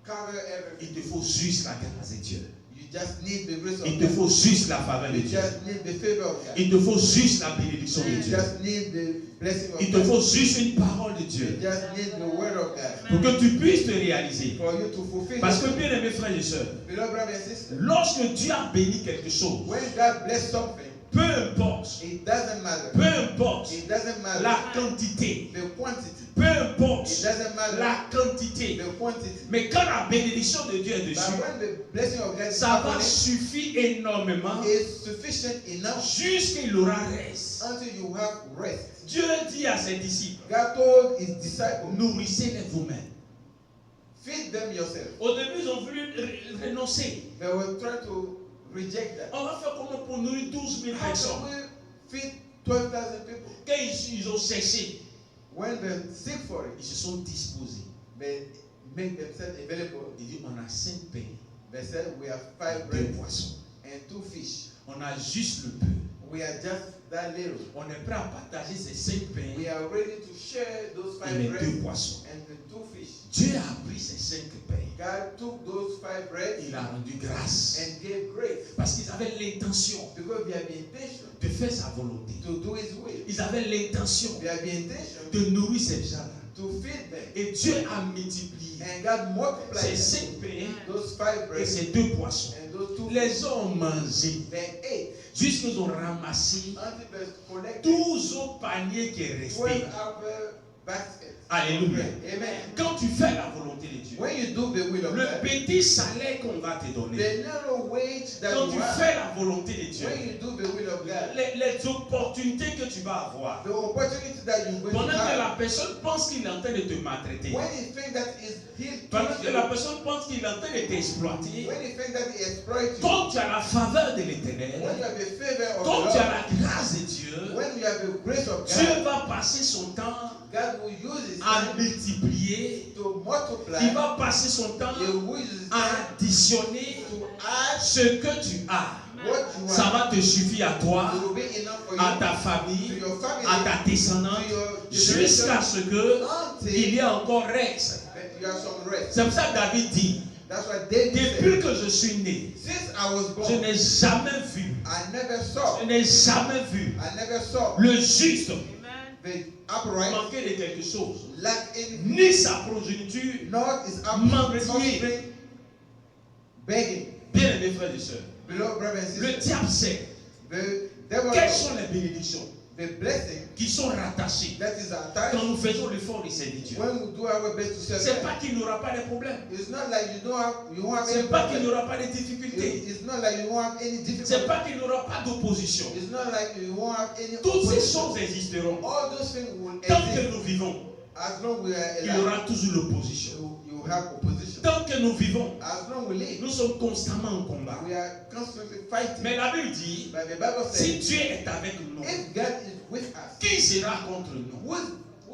cover everything. Il te faut juste la grâce de Dieu. You just need the grace of Il te God. faut juste la faveur de You Dieu. just need the favor of God. Il te faut juste la bénédiction de You Dieu. just need the blessing of Il te God. faut juste une parole de You Dieu just need the word of God pour que tu puisses te réaliser. for you to fulfill. Parce que it. bien aimés frères et sœurs, Beloved brothers and sisters, lorsque Dieu a béni quelque chose, when God bless something, peu importe, it doesn't matter. peu importe It doesn't matter la quantité, the quantity. peu importe It doesn't matter la quantité, the quantity. mais quand la bénédiction de Dieu est But dessus, when the blessing of God is ça va upon it, suffire énormément it's sufficient enough jusqu'il aura reste. until you have rest. Dieu dit à ses disciples, God told his disciples, nourrissez-les vous-mêmes. feed them yourself. Au début, ils ont voulu renoncer. They were trying to reject that. On va faire comment pour nourrir 12 000 How personnes? can we feed 12,000 people? Quand ils ont cessé, When they seek for it, ils se sont disposés. they make themselves available. Il dit, on a 5 pains, They said, we have 5 2 bread poissons. and 2 fish. On a juste le peu. We are just that little. On est prêt à partager ces 5 pains We are ready to share those et 5 les bread 2 poissons. and the 2 fish. Dieu a pris ces 5 pains. God took those 5 bread Il a rendu grâce. and gave grace Parce qu'ils avaient l'intention because they have the intention de faire sa volonté. to do His will. Ils avaient l'intention They have the intention de nourrir ces gens-là. to feed them. Et Dieu a multiplié And God multiplied ces them. 5 pains Those 5 et bread ces 2 poissons. and those 2 fish. Les ont mangés They ate jusqu'ils ont ramassé until they collected 12 autres paniers qui est 12 resté. other baskets. Alléluia. Amen. Quand tu fais la volonté de Dieu, When you do the will of le God, petit salaire qu'on va te donner, the little wage that quand you tu have, fais la volonté de Dieu, when you do the will of God, les opportunités que tu vas avoir, the opportunity that you're going pendant to que have, la personne pense qu'il est en train de te maltraiter, when you think that is he pendant que la you, personne pense qu'il est en train de t'exploiter, when you think that he exploits you, quand tu as la faveur de when l'Éternel, you have the favor of quand the tu as Lord, la grâce de Dieu, when you have the grace of Dieu God, va passer son temps God will use His à time multiplier, to multiply. il va passer son temps He will use His à time additionner to add ce que tu as. what you Ça have. va te suffire à toi, It will be enough for à you, ta to famille, your family, à ta descendance, to your jusqu'à generation, ce que il until y ait encore reste. you have some rest. C'est pour ça que David dit, That's what David depuis said. que je suis né, Since I was je born, n'ai jamais vu, I never saw, je n'ai jamais vu I never saw le juste the upright manquer de quelque chose, lack anything, ni sa progéniture nor his mendier. offspring begging. Bien aimés frères et sœurs, Beloved brothers and le sisters, diable sait the devil quelles knows sont les bénédictions the blessing qui sont rattachées that is quand attached nous faisons l'effort de servir Dieu. when we do our best to serve C'est God. pas qu'il n'y aura pas de problème. It's not like you won't have any C'est pas qu'il n'y problem. aura pas de difficultés. It's not like you won't have any C'est difficulty. pas qu'il n'y aura pas d'opposition. It's not like you won't have any Toutes ces opposition. choses existeront. All those things will Tant que exist nous vivons, as long we are il y alive. aura toujours l'opposition. You have opposition. Tant que nous vivons, As long we live, nous sommes constamment en combat. we are constantly fighting. Mais la Bible dit, But the Bible si says, Dieu est avec nous, if God is with us, qui sera contre nous?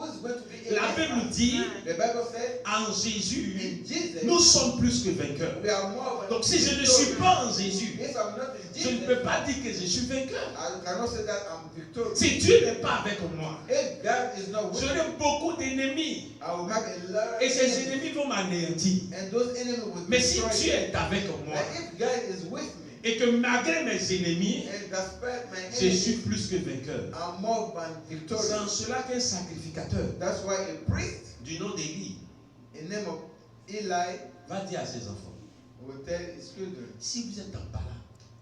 who's going to be La Bible nous against us? dit, The Bible says, en Jésus, in Jesus, nous sommes plus que vainqueurs. we are more than Donc si je ne victorious. suis pas en Jésus, If I'm not in je ne Jesus, peux pas dire que je suis vainqueur. I cannot say that I'm victorious. Si Dieu n'est pas avec moi, If God is not with me, j'aurai beaucoup d'ennemis. I will have a lot Et ces of enemies, ennemis vont m'anéantir. and those enemies will Mais si destroy Dieu me. est avec moi, But if God is with me, et que malgré mes ennemis, and despite my je suis enemies, plus que vainqueur. I'm more than C'est en victorious. cela qu'un sacrificateur That's why a priest, du nom d'Élie in the name of Eli, va dire à ses enfants, will tell his children, si vous êtes en balade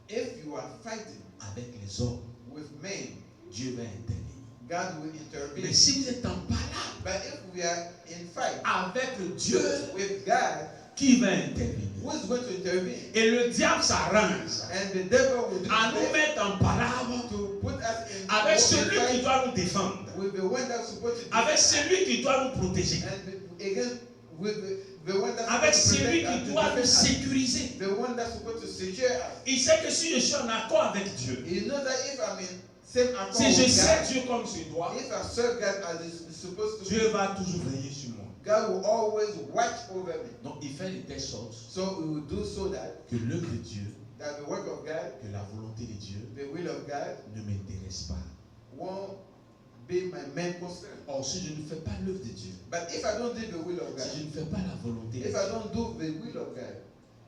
if you are fighting avec les hommes, with men, Dieu va intervenir. God will Mais intervene. si vous êtes en balade But if we are in fight avec Dieu, with God, qui va intervenir? who is going to intervene? Et le diable s'arrange And the devil will do à nous his best mettre en balade to put us in avec in celui qui fight doit nous défendre, with the one that's supposed to avec celui qui doit nous protéger, and against with the one that's avec supposed to celui protect us, qui to doit nous defend us. sécuriser. The one that's supposed to secure us. Il sait que si je suis en accord avec Dieu, He knows that if I'm in same accord si je with sais God, Dieu comme je dois, if I serve God as is supposed to, Dieu va toujours veiller sur moi. God will always watch over me. Donc il fait de telle sorte So we will do so that que l'œuvre de Dieu, that the work of God, que la volonté de Dieu the will of God, ne m'intéresse pas. won't be my main concern. Or si je ne fais pas l'œuvre de Dieu, But if I don't do the will of si God, je ne fais pas la volonté de if Dieu, I don't do the will of God,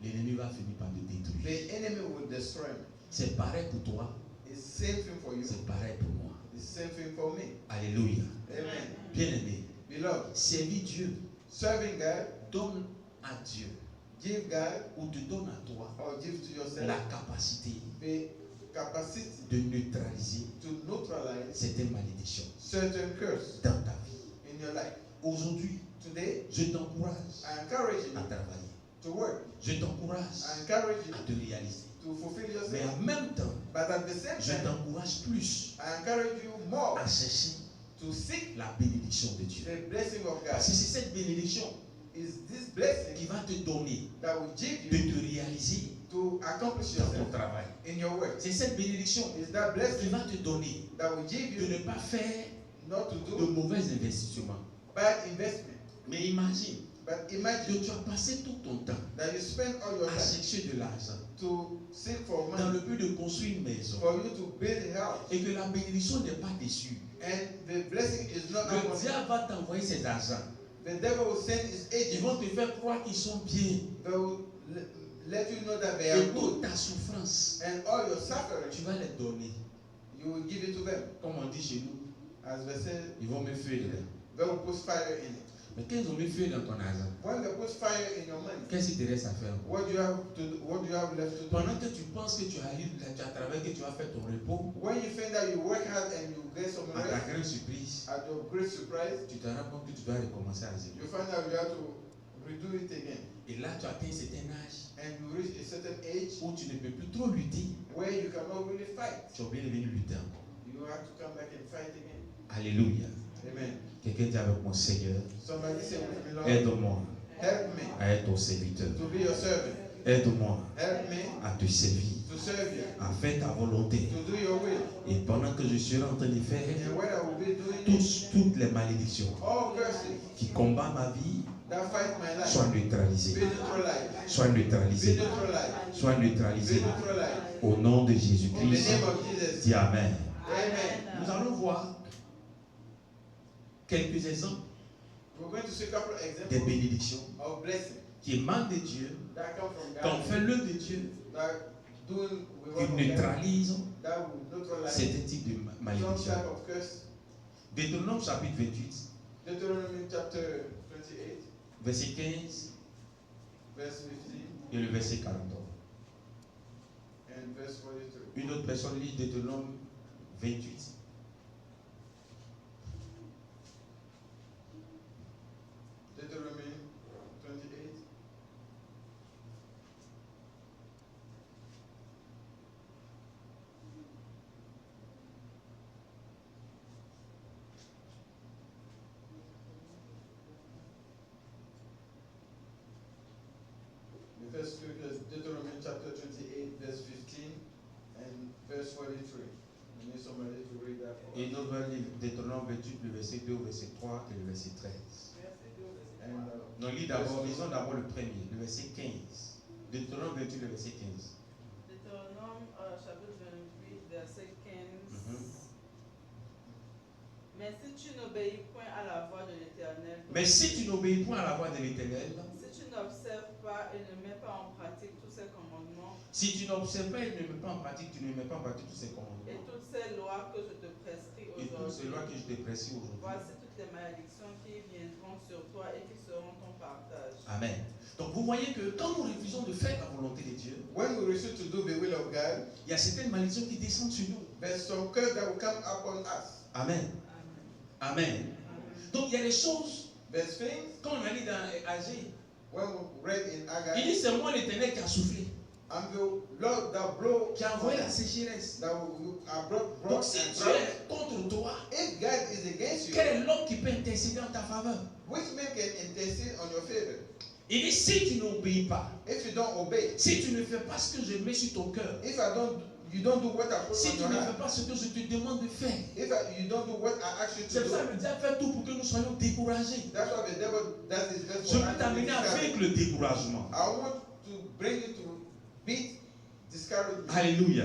l'ennemi va finir par te détruire. the enemy will destroy me. C'est pareil pour toi, It's same thing for you. c'est pareil pour moi. It's same thing for me. Alléluia. Amen. Bien-aimé, Beloved, servir Dieu, serving God, donne à Dieu give God ou te donne à toi or give to yourself la capacité the capacity de neutraliser to neutralize certaines malédictions certain curse dans ta vie. in your life. Aujourd'hui, Today, je t'encourage I encourage you à travailler. to work. Je t'encourage I encourage you à te réaliser. to fulfill Mais yourself. en même temps, But at the same je time, t'encourage plus I encourage you more à chercher to seek la bénédiction de Dieu. the blessing of God. Parce que c'est cette bénédiction Is this blessing qui va te donner that will give de you te réaliser to accomplish dans ton yourself travail. in your work? C'est cette bénédiction Is that qui blessing va te donner that will give de you ne pas faire not to de do mauvais investissements. bad investment? Mais imagine But que imagine tu as passé tout ton temps that you spend all your à time chercher de l'argent to seek for dans money le but de construire une maison for you to build a house, et que la bénédiction n'est pas déçue. and the blessing is not Le upon you. diable va t'envoyer ses agents. The devil will send his Ils agents. vont te faire croire qu'ils sont bien. They will let you know that they Et are toute good, ta souffrance, and all your suffering tu vas les donner. you will give it to them. Comme on dit chez nous, As they say, ils vont me fuir. they will put fire in it. Mais quand ils ont mis feu dans ton argent, When they put fire in your money, qu'est-ce qu'il te reste à faire? what do you have to do, what do you have left to do? Pendant que tu penses que tu as travaillé, que tu as fait ton repos, When you think that you work hard and you get some à ta rest, grande surprise, at your great surprise, tu te rends compte que tu dois recommencer à zéro. you find out you have to redo it again. Et là, tu atteins un certain âge And you reach a certain age où tu ne peux plus trop lutter. where you cannot really fight. Tu es obligé de venir lutter encore. You have to come back and fight again. Alléluia. Amen. Quelqu'un dit avec mon Seigneur, Somebody say with me, Lord, aide-moi help me à être ton serviteur. to be your servant. Aide-moi Help me à te servir, to serve you, à faire ta volonté. to do your will. Et pendant que je serai en train de faire And when I will be doing it, toutes les malédictions all curses qui combattent ma vie that fight my life, soient neutralisées. be neutralized. Soient Be neutralisées. neutralized. Soient Be neutralisées. neutralized. Au nom de In the Jésus-Christ. name of Jesus. Dis Amen. Amen. Nous allons voir quelques exemples We're going to see a couple of des examples bénédictions of blessing qui émanent de Dieu, that come from qu'on God, fait l'œuvre de Dieu, that doing with qui what God, neutralisent that will neutralize certains types de some malédictions. type of curse. Deutéronome chapitre 28, Deuteronomy chapter 28, verset 15 verse 15 et le verset 43. and verse 42. Une autre personne lit Deutéronome 28. Deuteronomy 28. The first scripture is Deuteronomy chapter 28, verse 15 and verse 43. I need somebody to read that for Et us. nous allons lire Deutéronome 28, le verset 2 au verset 3 et le verset 13. And, Non, lisons d'abord le premier, le verset 15. Deutéronome 28, le verset 15. Deutéronome chapitre 28, verset 15. Mais si tu n'obéis point à la voix de l'Éternel, Mais si tu n'obéis point à la voix de l'Éternel, si tu n'observes pas et ne mets pas en pratique tous ces commandements si tu n'observes pas et ne mets pas en pratique, tu ne mets pas en pratique tous ces et commandements toutes ces lois que je te prescris et toutes ces aujourd'hui, lois que je te précise aujourd'hui. voici toutes les malédictions qui viendront sur toi et qui seront ton partage. Amen. Donc vous voyez que quand nous refusons de faire la volonté de Dieu, when we refuse to do the will of God, il y a certaines malédictions qui descendent sur nous. there's some curse that will come upon us. Amen. Amen. Amen. Amen. Donc il y a des choses, There's things, quand on a lu dans Agé, when we read in il Haggai, dit c'est moi l'Éternel qui a soufflé, I'm the Lord that blow, qui a envoyé la sécheresse. that will brought Donc si and tu drought. es contre toi, If God is against you, quel est l'homme qui peut intercéder en ta faveur? which man can intercede on your favor? Il dit si tu n'obéis pas, If you don't obey, si tu ne fais pas ce que je mets sur ton cœur, you don't do what I put si on tu your ne heart, fais pas ce que je te demande de faire, you don't do what I ask you c'est to pour ça do, que le diable fait tout pour que nous soyons découragés. that's why the devil does his best Je for us peux to be t'amener discouraged. avec le découragement. I want to bring you to beat discouragement. Alléluia.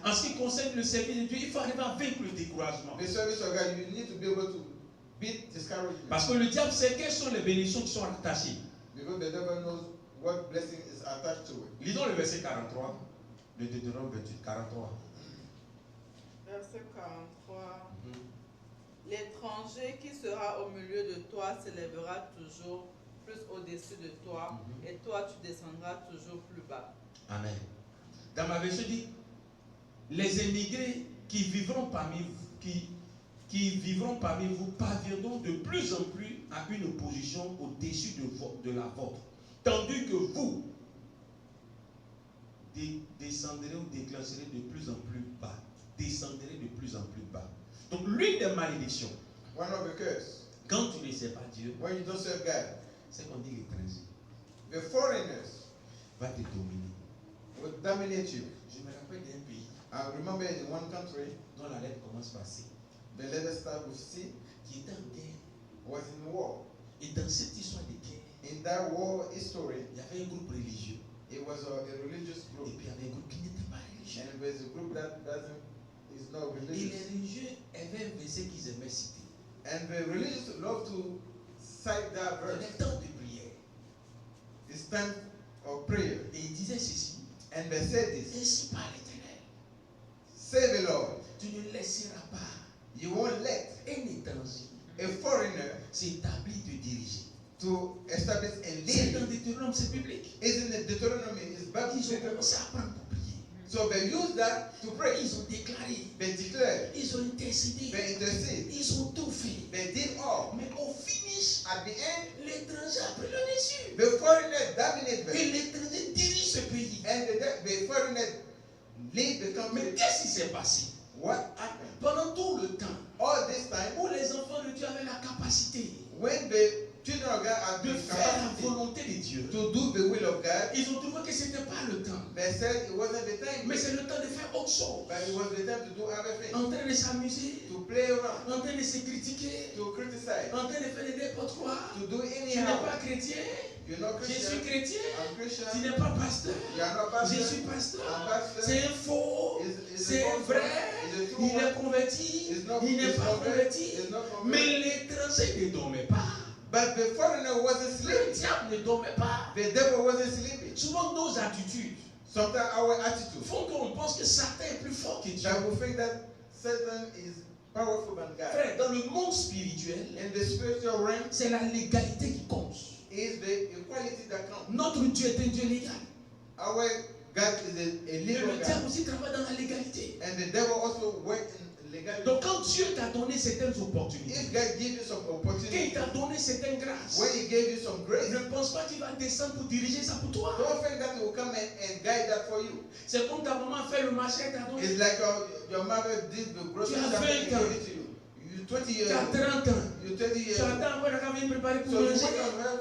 En ce qui concerne le service de Dieu, il faut arriver à vaincre le découragement. The service of God, you need to be able to beat discouragement. Parce que le diable sait quelles sont les bénédictions qui sont rattachées. Because the devil knows what blessing is attached to it. Lisons le verset 43, de Deutéronome 28, 43. Verset 43. L'étranger qui sera au milieu de toi s'élèvera toujours plus au-dessus de toi, et toi tu descendras toujours plus bas. Amen. Dans ma version dit, les émigrés qui vivront parmi vous, qui vivront parmi vous parviendront de plus en plus à une position au-dessus de la vôtre, tandis que vous descendrez ou déclencherez de plus en plus bas. Descendrez de plus en plus bas. Donc l'une des malédictions, One of the curse, quand tu ne sais pas Dieu, when you don't serve God, c'est qu'on dit l'étranger the foreigners va te dominer. will dominate you. Je me rappelle d'un pays I remember in one country, dont la lettre commence par C, the letter start with C, qui était en guerre. was in war. Et dans cette histoire de guerre, In that war history, il y avait un groupe religieux it was a religious et group. puis il y avait un groupe qui n'était pas religieux. And there's a group that is not Et les religious. religieux avaient un verset qu'ils aimaient citer. And the religious love to cite that Il verse. est temps de prière. It's time of prayer. Et il disait ceci, And they said this, ainsi par l'Éternel, say the Lord, tu ne laisseras pas you won't let un étranger a foreigner s'établir te diriger. to establish and C'est dans lead. Deutéronome, c'est biblique. Isn't it Deuteronomy? It's Bible. Ils ont commencé à apprendre pour prier. So they use that to pray. Ils ont déclaré, They declare, ils ont intercédé, they intercede, ils ont tout fait. they did all. Mais au finish, At the end, l'étranger a pris le dessus. the foreigner dominate Et them. l'étranger dirige ce pays. And the foreigner lead the Mais country. qu'est-ce qui s'est passé? What happened? Pendant tout le temps All this time, où les enfants de Dieu avaient la capacité when the children of God are de doing faire la capacity volonté de Dieu, to do the will of God, ils ont trouvé que ce n'était pas le temps. they said it wasn't the time. Mais c'est le temps de faire autre chose. But it was the time to do other things. En train de s'amuser, To play around, en train de se critiquer, to criticize, en train de faire n'importe quoi. to do Tu n'es anyhow. pas chrétien, You're not je suis Christian. chrétien. I'm Tu Christian. n'es pas pasteur, You are not je pastor. suis pasteur. I'm pastor. C'est un faux, Is c'est a un false vrai. one. Is a true Il est one. converti, Is not. il n'est Is pas convert. converti. Is not convert. Mais l'étranger ne dormait pas. But the foreigner wasn't Le sleeping. diable ne dormait pas. The devil wasn't sleeping. Souvent nos attitudes Sometimes our attitude font qu'on pense que Satan est plus fort que Dieu. that we think that Satan is powerful than God. Frère, dans le monde spirituel, In the spiritual realm, c'est la légalité qui compte. is the equality that counts. Notre Dieu est un Dieu légal. Our God is a Et legal le diable God. aussi travaille dans la légalité. And the devil also works in legality. Donc quand Dieu t'a donné certaines opportunités, If God gives you some quand il opportunity, t'a donné certaines grâces, when He gave you some grace, ne pense pas qu'il va descendre pour diriger ça pour toi. don't think that He will come and guide that for you. C'est comme ta maman fait le marché, elle t'a donné. It's like your mother did the grocery Tu as shopping and 20 ans. gave it to you. You're 20 years Tu as old. 30 ans. You're 30 years Tu old. attends après qu'elle vienne préparer pour So you manger. wait on her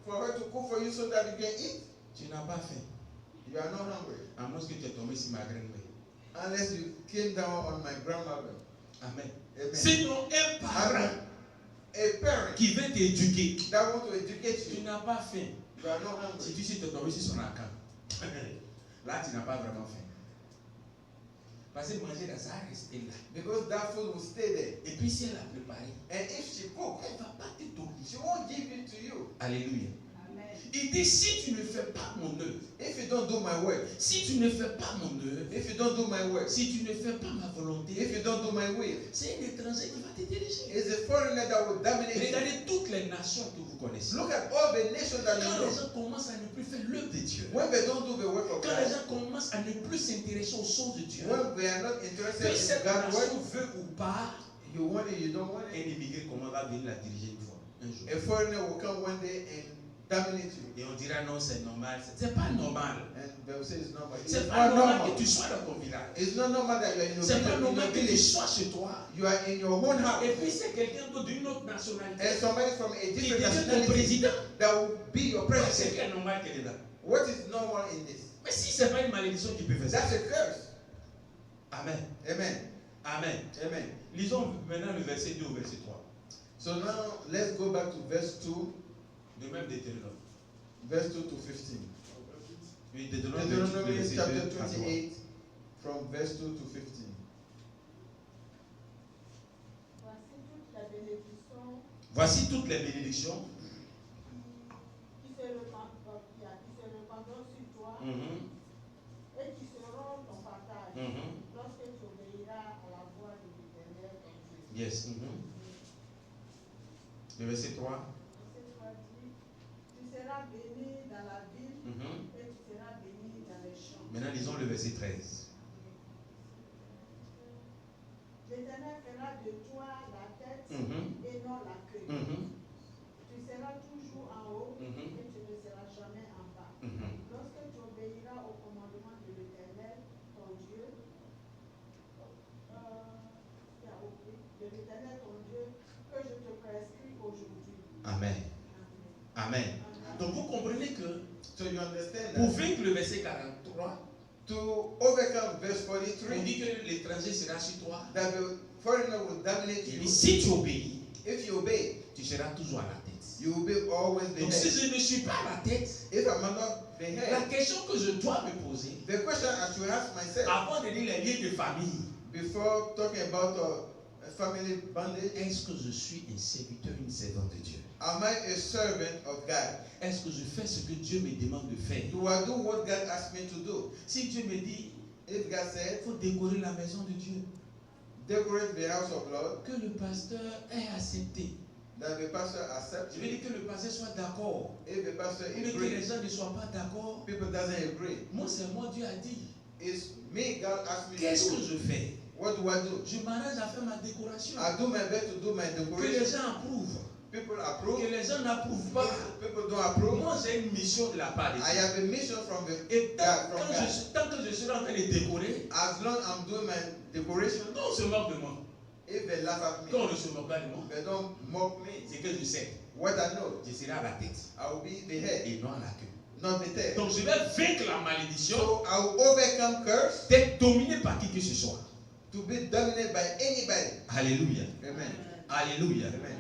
for her to cook for you so that you can eat. Tu n'as pas faim. You are not hungry. À moins que tu es tombé sur ma grand-mère. Unless you came down on my grandmother. Amen. Amen. Sinon, un parent A parent qui veut t'éduquer, that want to educate tu you, n'as pas faim. you are not Si hungry. tu sais te tomber sur son account, là tu n'as pas vraiment faim. Parce que manger là, ça va rester là. Because that food will stay there. Et puis si elle a préparé, And if she cook, elle ne va pas te donner. she won't give it to you. Alléluia. Il dit si tu ne fais pas mon œuvre, If you don't do my work, si tu ne fais pas mon œuvre, if you don't do my work, si tu ne fais pas ma if volonté, you don't do my will, c'est un étranger qui va te diriger. it's a foreigner that will dominate you. Regardez toutes les nations que vous connaissez. Look at all the nations that you Quand les know. gens commencent à ne plus faire l'œuvre de Dieu, When they don't do the work of quand les God, gens commencent à ne plus s'intéresser aux choses de Dieu, when they are not interested que in cette God's work, nation veut ou pas, you want it, you don't want un it. immigré comment va venir la diriger une fois, un jour. A foreigner will come one day and dominate you. Et on dira non, c'est normal. C'est pas normal. And they will say it's normal. It's C'est pas not normal normal. que tu sois dans ton village. It's not normal that you are in your C'est pas village, in normal your que tu village. sois chez toi. You are in your own house. Et puis c'est quelqu'un d'autre d'une autre nationalité And somebody from a qui different devient ton nationality président. that will be your C'est president. quel normal qu'elle est là. What is normal in this? Mais si c'est pas une malédiction qui peut faire ça. That's a curse. Amen. Amen. Amen. Amen. Lisons maintenant le verset 2 au verset 3. So now let's go back to verse 2, De même Deutéronome. verse 2 to 15. Oui, Deutéronome 28, Deuteronomy verset chapter 2 à 3. 28, from verse 2 to 15. Voici toutes les bénédictions Voici toutes les bénédictions qui se répandent Et tu sauras ton partage lorsque tu obéiras à la voix de l'Éternel ton Dieu. Yes. Le verset 3. Verset 3 dit, tu seras béni dans la ville et tu seras béni dans les champs. Maintenant, lisons le verset 13. L'Éternel fera de toi la tête et non la queue. Tu seras toujours en haut et tu ne seras jamais en bas. Lorsque tu obéiras au commandement de l'Éternel, ton Dieu, que je te prescris aujourd'hui. Amen. Amen. Donc vous comprenez que So you understand pour that vaincre le verset 43, to overcome verse on 43, dit que l'étranger sera sur toi. that the foreigner will dominate Il you. dit si tu obéis, If you obey, tu seras toujours à la tête. you will be always the Donc si head. je ne suis pas à la tête, If I'm not the la head, question que je dois me poser, the question I should ask myself avant de dire les liens de famille, before talking about a family bondage, est-ce que je suis un serviteur, une servante de Dieu? am I a servant of God? Est-ce que je fais ce que Dieu me demande de faire? Do I do what God asked me to do? Si Dieu me dit, If God said, il faut décorer la maison de Dieu, decorate the house of Lord, que le pasteur ait accepté. that the pastor accepts Je veux it. dire que le pasteur soit d'accord. If the pastor Mais que les agrees, gens ne soient pas d'accord. people doesn't agree. Moi, c'est moi, Dieu a dit. It's me, God asked me Qu'est-ce to que do. je fais? What do I do? Je m'arrange à faire ma décoration. I do my best to do my Que les decoration. gens approuvent. People approve. Que les gens n'approuvent pas. People don't approve. Moi, j'ai une mission de la part de I Dieu. have a mission from the Et God. From God. tant que je serai en train de décorer, As long I'm doing my decoration, quand on se moque de moi, if they laugh at quand me, on ne se moque pas de moi, they don't mock me. c'est que je sais. What I know, Je serai à la tête I will be the head, et non à la queue. not the tail. Donc je vais vaincre la malédiction So I will overcome curse d'être dominé par qui que ce soit. to be dominated by anybody. Alléluia. Amen. Alléluia. Amen.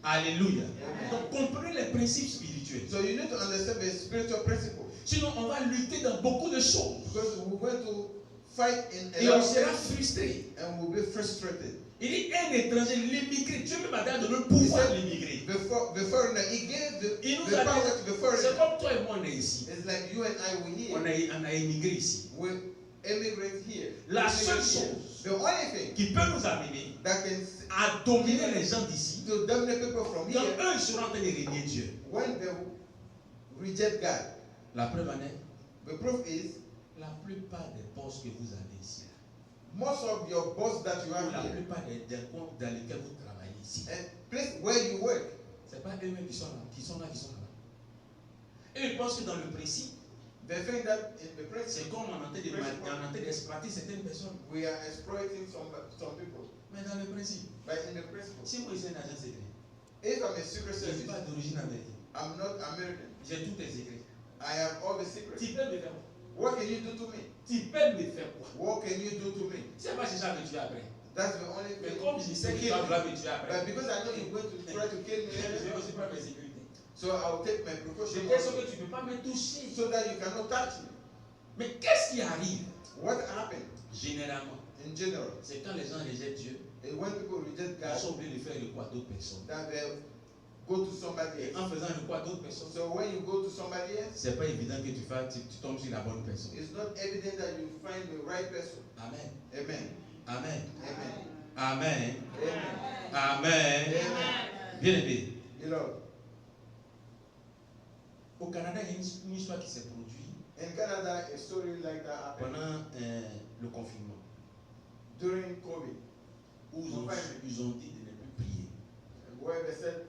Alléluia. Amen. Donc comprenez les principes spirituels. So you need to understand the spiritual principle. Sinon, on va lutter dans beaucoup de choses. Because we're going to fight in a Et lot on of sera things frustré. and we'll be frustrated. Il dit un étranger, l'immigré. Dieu me m'a donné le pouvoir de l'immigrer. The foreigner, he gave Il nous the a power dit, to the c'est foreigner. comme toi et moi, on est ici. It's like you and I were here. On a émigré ici. We immigrate here. La We seule immigrate here. chose The only thing qui peut nous amener that can à dominer les gens d'ici, to dominate people from quand here eux ils seront en train de régner Dieu. when they reject God. La preuve en est, The proof is la plupart des postes que vous avez ici, most of your boss that you ou have la here plupart des comptes dans lesquels vous travaillez ici, and place where you work, c'est pas eux-mêmes qui sont là, qui sont là. Et ils pensent que dans le principe, they think that in the principle c'est comme on est en train d'exploiter certaines personnes. we are exploiting some people. Mais dans le principe, But in the principle, si moi j'ai un agent secret, if I'm a secret je ne suis service, pas d'origine américaine, I'm not American. j'ai tous tes secrets. I have all the secrets. Tu peux me faire quoi? What can you do to me? Tu peux me faire quoi? What can you do to me? C'est pas chercher à me tuer après. That's the only Mais thing. comme je sais que tu Kill vas me. me tuer après, But because I know you're going to try to kill je vais me, aussi prendre mes sécurités. so I'll take my De precautions telle sorte also, que tu ne peux pas me toucher. so that you cannot touch me. Mais qu'est-ce qui arrive What happened généralement? in general C'est quand les gens rejettent Dieu, is when people reject ils God, sont obligés de faire le quoi d'autres personnes. that they go to somebody Et else. en faisant le quoi d'autres personnes, So when you go to somebody else, c'est pas évident que tu tombes sur la bonne personne. it's not evident that you find the right person. Amen. Amen. Amen. Amen. Amen. Amen. Amen. Amen. Bien aimé. Beloved, Au Canada, il y a une histoire qui s'est produite in Canada, a story like that happened pendant le confinement, during COVID, où ils ont dit de ne plus prier. where they said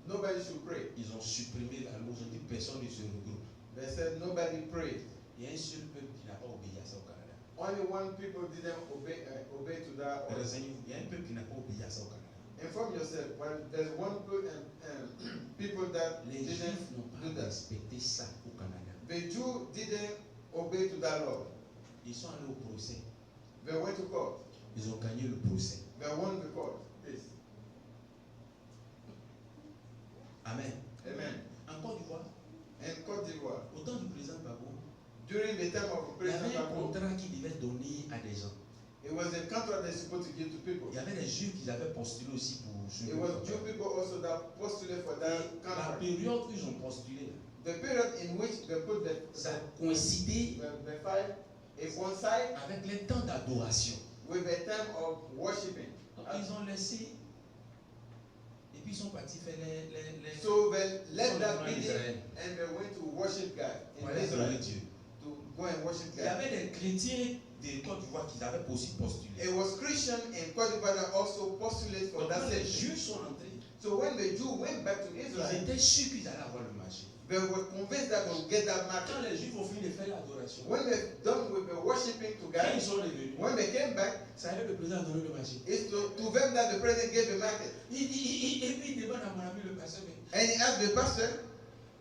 nobody should pray. Ils ont supprimé la loi, ils ont dit personne ne se regroupe. They said nobody prayed. Il y a un seul peuple qui n'a pas obéi à ça au Canada. Only one people didn't obey to that order. Renseignez-vous, il y a un peuple qui n'a pas obéi à ça au Canada. Inform yourself. Well, there's one people that Les didn't Juifs n'ont do pas that. respecté ça au Canada. The Jew didn't obey to that law. Ils sont allés au procès. They went to court. Ils ont gagné le procès. They won the court. Yes. Amen. Amen. En Côte d'Ivoire, In Côte d'Ivoire, au temps du président Gbagbo, during the time of il y President avait un Gbagbo, contrat qui devait donner à des gens. it was a contract they're supposed to give to people. Il y avait des Juifs qui avaient postulé aussi pour ce It was contrat. Jew people also that postulated for that La contract. période où ils ont postulé, The period in which which they put ça coïncidait the fire is one side avec les temps d'adoration. with the time of worshiping. Donc ils ont laissé et puis ils sont partis faire les So they let that be Israël. and they went to worship God in Voilà, Israel. Dieu. To go and worship Il y God. avait des chrétiens de Côte d'Ivoire qui avaient aussi postulé. It was Christian in Côte d'Ivoire that also postulated for Donc that quand les same thing. Juifs sont entrés, So when the Jews went back to ils Israel, étaient sûrs qu'ils allaient avoir le marché. they were convinced that they would get that Quand market. les Juifs ont fini de faire l'adoration, When they're done with the worshiping to quand ils God, sont revenus, when they came back, ça allait le président donner le marché. it's to them that the president gave the market. Et puis il demande à mon ami le pasteur, mais And he asked the pastor,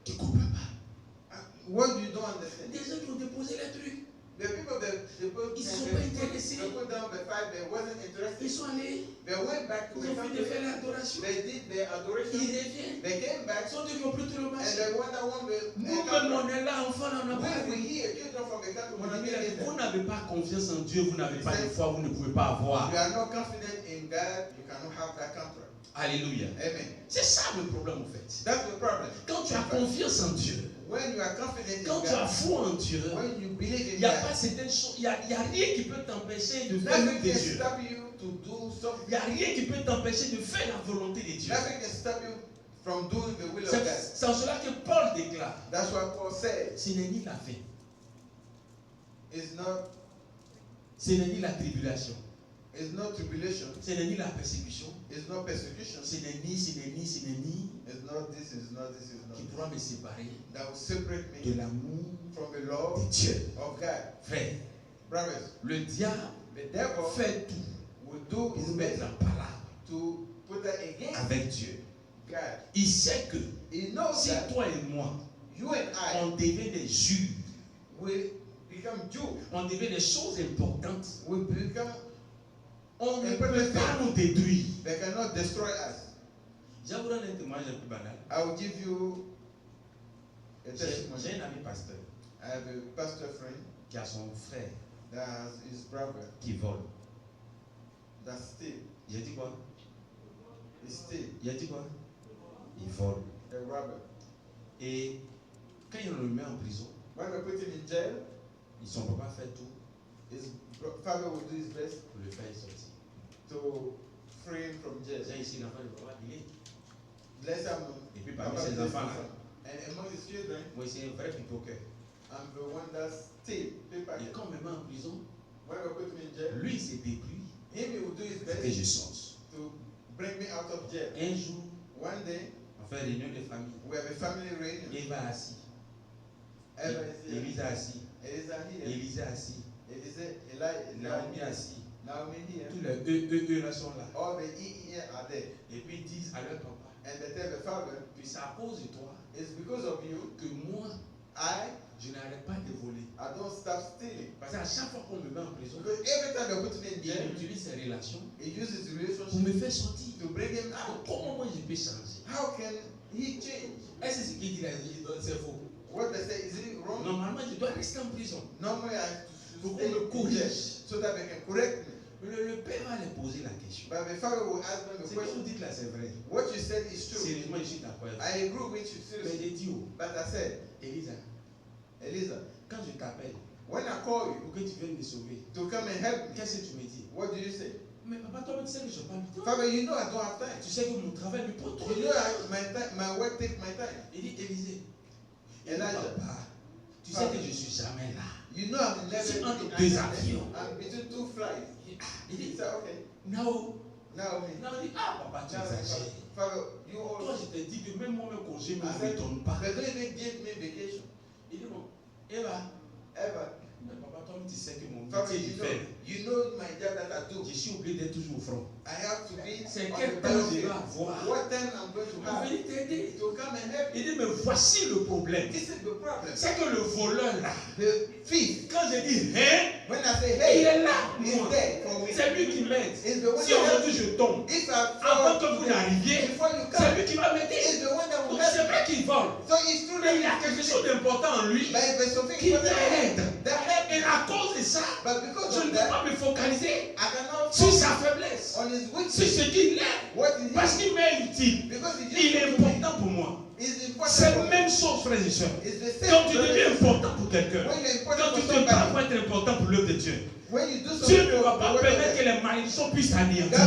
tu ne comprends pas. what you don't understand? Des gens qui ont déposé les trucs, The people that they put, ils ne sont pas intéressés. they put down the fight, they wasn't interested. Ils sont allés, They went back to ils the ont fini de faire country. l'adoration. They did their Ils adoration. reviennent. They came back Ils sont ceux qui ont pris tout le and marché. they went down the Nous-mêmes, on est là, enfants, on n'a pas when we vu. hear children from the country, Mon when ami, we il a dit, hear vous them, n'avez pas confiance en Dieu, vous n'avez pas de foi, vous ne pouvez pas avoir. you are not confident in God, you cannot have that contract. Alléluia. Amen. C'est ça le problème en fait. That's the problem. Quand tu as confiance en Dieu, When you are confident in quand tu as God, foi en Dieu, when you believe il in n'y a pas God, certaines choses, il n'y a rien qui peut t'empêcher de faire nothing des can Dieu. stop you to do Il something. n'y a rien qui peut t'empêcher de faire la volonté de Dieu. Nothing can stop you from doing the will of C'est God. c'est en cela que Paul déclare, That's what Paul said. ce n'est ni la faim, It's not ce n'est ni la tribulation, tribulation. ce n'est ni la persécution, It's not persecution. ce n'est ni It's not this. It's not this. It's not qui this. pourra me séparer That will separate de me l'amour from the de love Dieu. of God. Frère, Brothers, le diable the devil fait tout will do pour his mettre best la parole to put that against avec Dieu. God. Il sait que He knows si that toi et moi, you and I on devait des juges, will become Jews. on devait des choses importantes, We become, on ne peut pas nous détruire. they cannot destroy us. Je vais vous donner un témoignage un peu banal. I will give you a J'ai testimony. un ami pasteur I have a pastor friend qui a son frère that has his brother qui vole. that steal. J'ai dit quoi? He steal, Il a dit quoi? Il vole. a robber. Et quand il le met en prison, When we put him in jail, son papa fait tout his father will do his best pour le faire sortir. to free him from jail. J'ai ici l'enfant du papa, il est. Bless him. Et puis parmi Papa ses bless enfants him. là, And among his children, moi c'est un vrai pickpocket. I'm the one that steal Et pickpocket. quand on me met en prison, When we put him in jail, lui il s'est dépris him he will do his pour que je best sorte. to bring me out of jail. Un jour, One day, on fait réunion de famille. we have a family reunion. Il va assis. Eva is here. Élise assis. Elisa here. Élise assis. Elisa, Naomi assis. Naomi here. Tous les eux là sont là. All the here are there. Et puis ils disent à leur papa, And they tell the father, puis c'est à cause de toi it's because of you, que moi, je n'arrête pas de voler. I don't stop stealing. Parce qu'à chaque fois qu'on me met en prison, Because every time they put me in il jail, utilise ses relations he uses pour relationship me faire sortir. to bring him Alors, out. comment moi je peux changer? How can he change? Est-ce que ce qu'il dit là, c'est faux? What they say, is it wrong? Normalement, je dois rester en prison. Normally I have to Pour stay qu'on me in jail corrige. so that they can correct me. Le père va les poser la question. But the father will ask them Ce the que vous question. dites là, c'est vrai. What you said is true. Sérieusement, je suis d'accord. I agree with you Mais seriously. j'ai dit, oh, But I said, Elisa, Elisa, quand je t'appelle when I call you pour que tu viennes me sauver, to come and help me, qu'est-ce que tu me dis? what do you say? Mais papa, toi, tu sais que je n'ai pas du temps. Father, you know I don't have time. Tu sais que mon travail me prend trop You de know temps. my work takes my time. Il dit, Élisée, Elijah, papa, tu sais que je ne suis jamais là. you know I'm never C'est entre I'm deux never- avions. I'm between two flights. Il He dit, said, okay. Naomi, Naomi, il dit, ah papa, tu now, exagères. Father, you Toi, also, je t'ai dit que même moi, mon congé ne I me said, donne pas. they don't even give me vacation. Il dit, bon, Eva, Ever. mais papa, toi, tu sais que mon Father, métier est fait. you know my job that I do. Je suis obligé d'être toujours au front. I have to be C'est on quel the temps je battlefield. vais avoir What time I'm going to pour have venir t'aider? to come and help Il you. dit, mais voici le problème. This is the problem. C'est que le voleur là, The thief, quand je dis, hein, when I say, il hey, est là pour he's moi. there for me. C'est lui qui m'aide. He's the one Si that aujourd'hui helps je tombe, me. If I avant fall, que vous n'arriviez, before you c'est come, lui qui va m'aider. he's the one that will Donc c'est help vrai qu'il vole. you. So it's true Mais il y a that quelque chose d'important en lui but if there's something qui important m'aide. that help Et à cause de ça, but because je ne of peux that, pas me focaliser I cannot sur focus sa faiblesse, on his sur weakness. ce qu'il est. What is Parce he? qu'il m'est utile. Because Il est important pour moi. C'est la même chose, frères et sœurs. Quand tu deviens important pour quelqu'un, quand tu te bats pour être important pour l'œuvre de Dieu, Dieu ne va pas permettre que les malédictions puissent t'anéantir.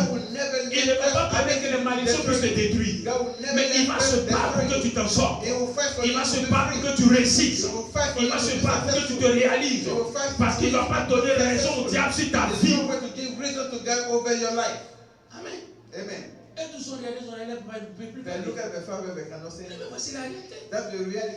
Il ne va pas permettre que les malédictions puissent te détruire. Mais il va se battre pour que tu t'en sors. Il va se battre pour que tu réussisses. Il va se battre pour que tu te réalises. Parce qu'il ne va pas donner raison au diable sur ta vie. Amen. Amen. Et tous sont réalisés, on ne peut plus parler. Mais voici la réalité.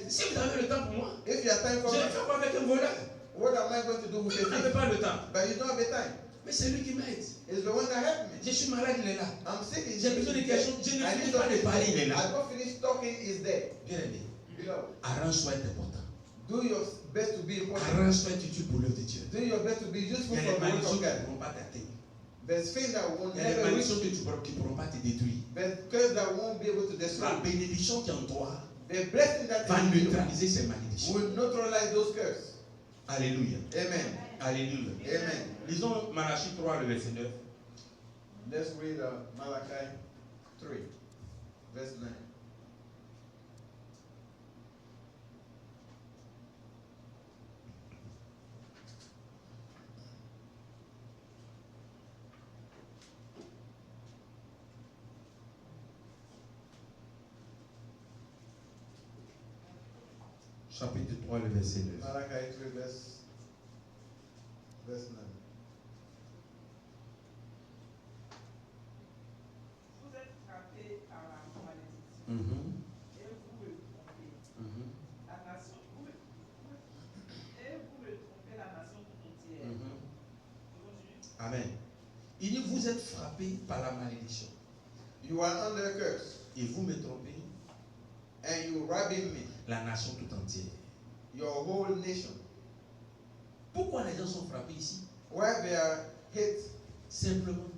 Si vous avez le temps pour moi, je vais faire quoi avec un voleur? What am I going to do with Vous n'avez pas le temps. But you don't have the time. Mais c'est lui qui m'aide. It's the one that helped me. Je suis malade, il est là. I'm sick. J'ai besoin de quelque chose. Je ne finis pas de parler, il est là. I don't finish talking, is there. Bien aimé. Beloved, Arrange-toi être important. do your best to be important. Arrange-toi être utile pour l'œuvre de Dieu. Do your best to be useful Il y a for des the work malédictions of qui ne God. pourront pas t'atteindre. There's things that will Il y a des never reach. malédictions qui ne pourront pas te détruire. There's curse that won't be able to destroy. La bénédiction qui est en toi The blessing that va is in you neutraliser ces malédictions. will neutralize those curses. Alléluia. Amen. Alléluia. Amen. Lisons Malachie 3, le verset 9. Let's read Malachi 3, verse 9. Chapitre 3, le verset 9. Malachi 3, verse 9. Vous êtes frappés par la malédiction Mhm. et vous me trompez. Mhm. La nation, vous me trompez la nation tout entière. Mhm. Aujourd'hui, Amen. Il dit, vous êtes frappés par la malédiction. You are under a curse, Et vous me trompez, and you robbing me, la nation tout entière. your whole nation. Pourquoi les gens sont frappés ici? Why they are hit? Simplement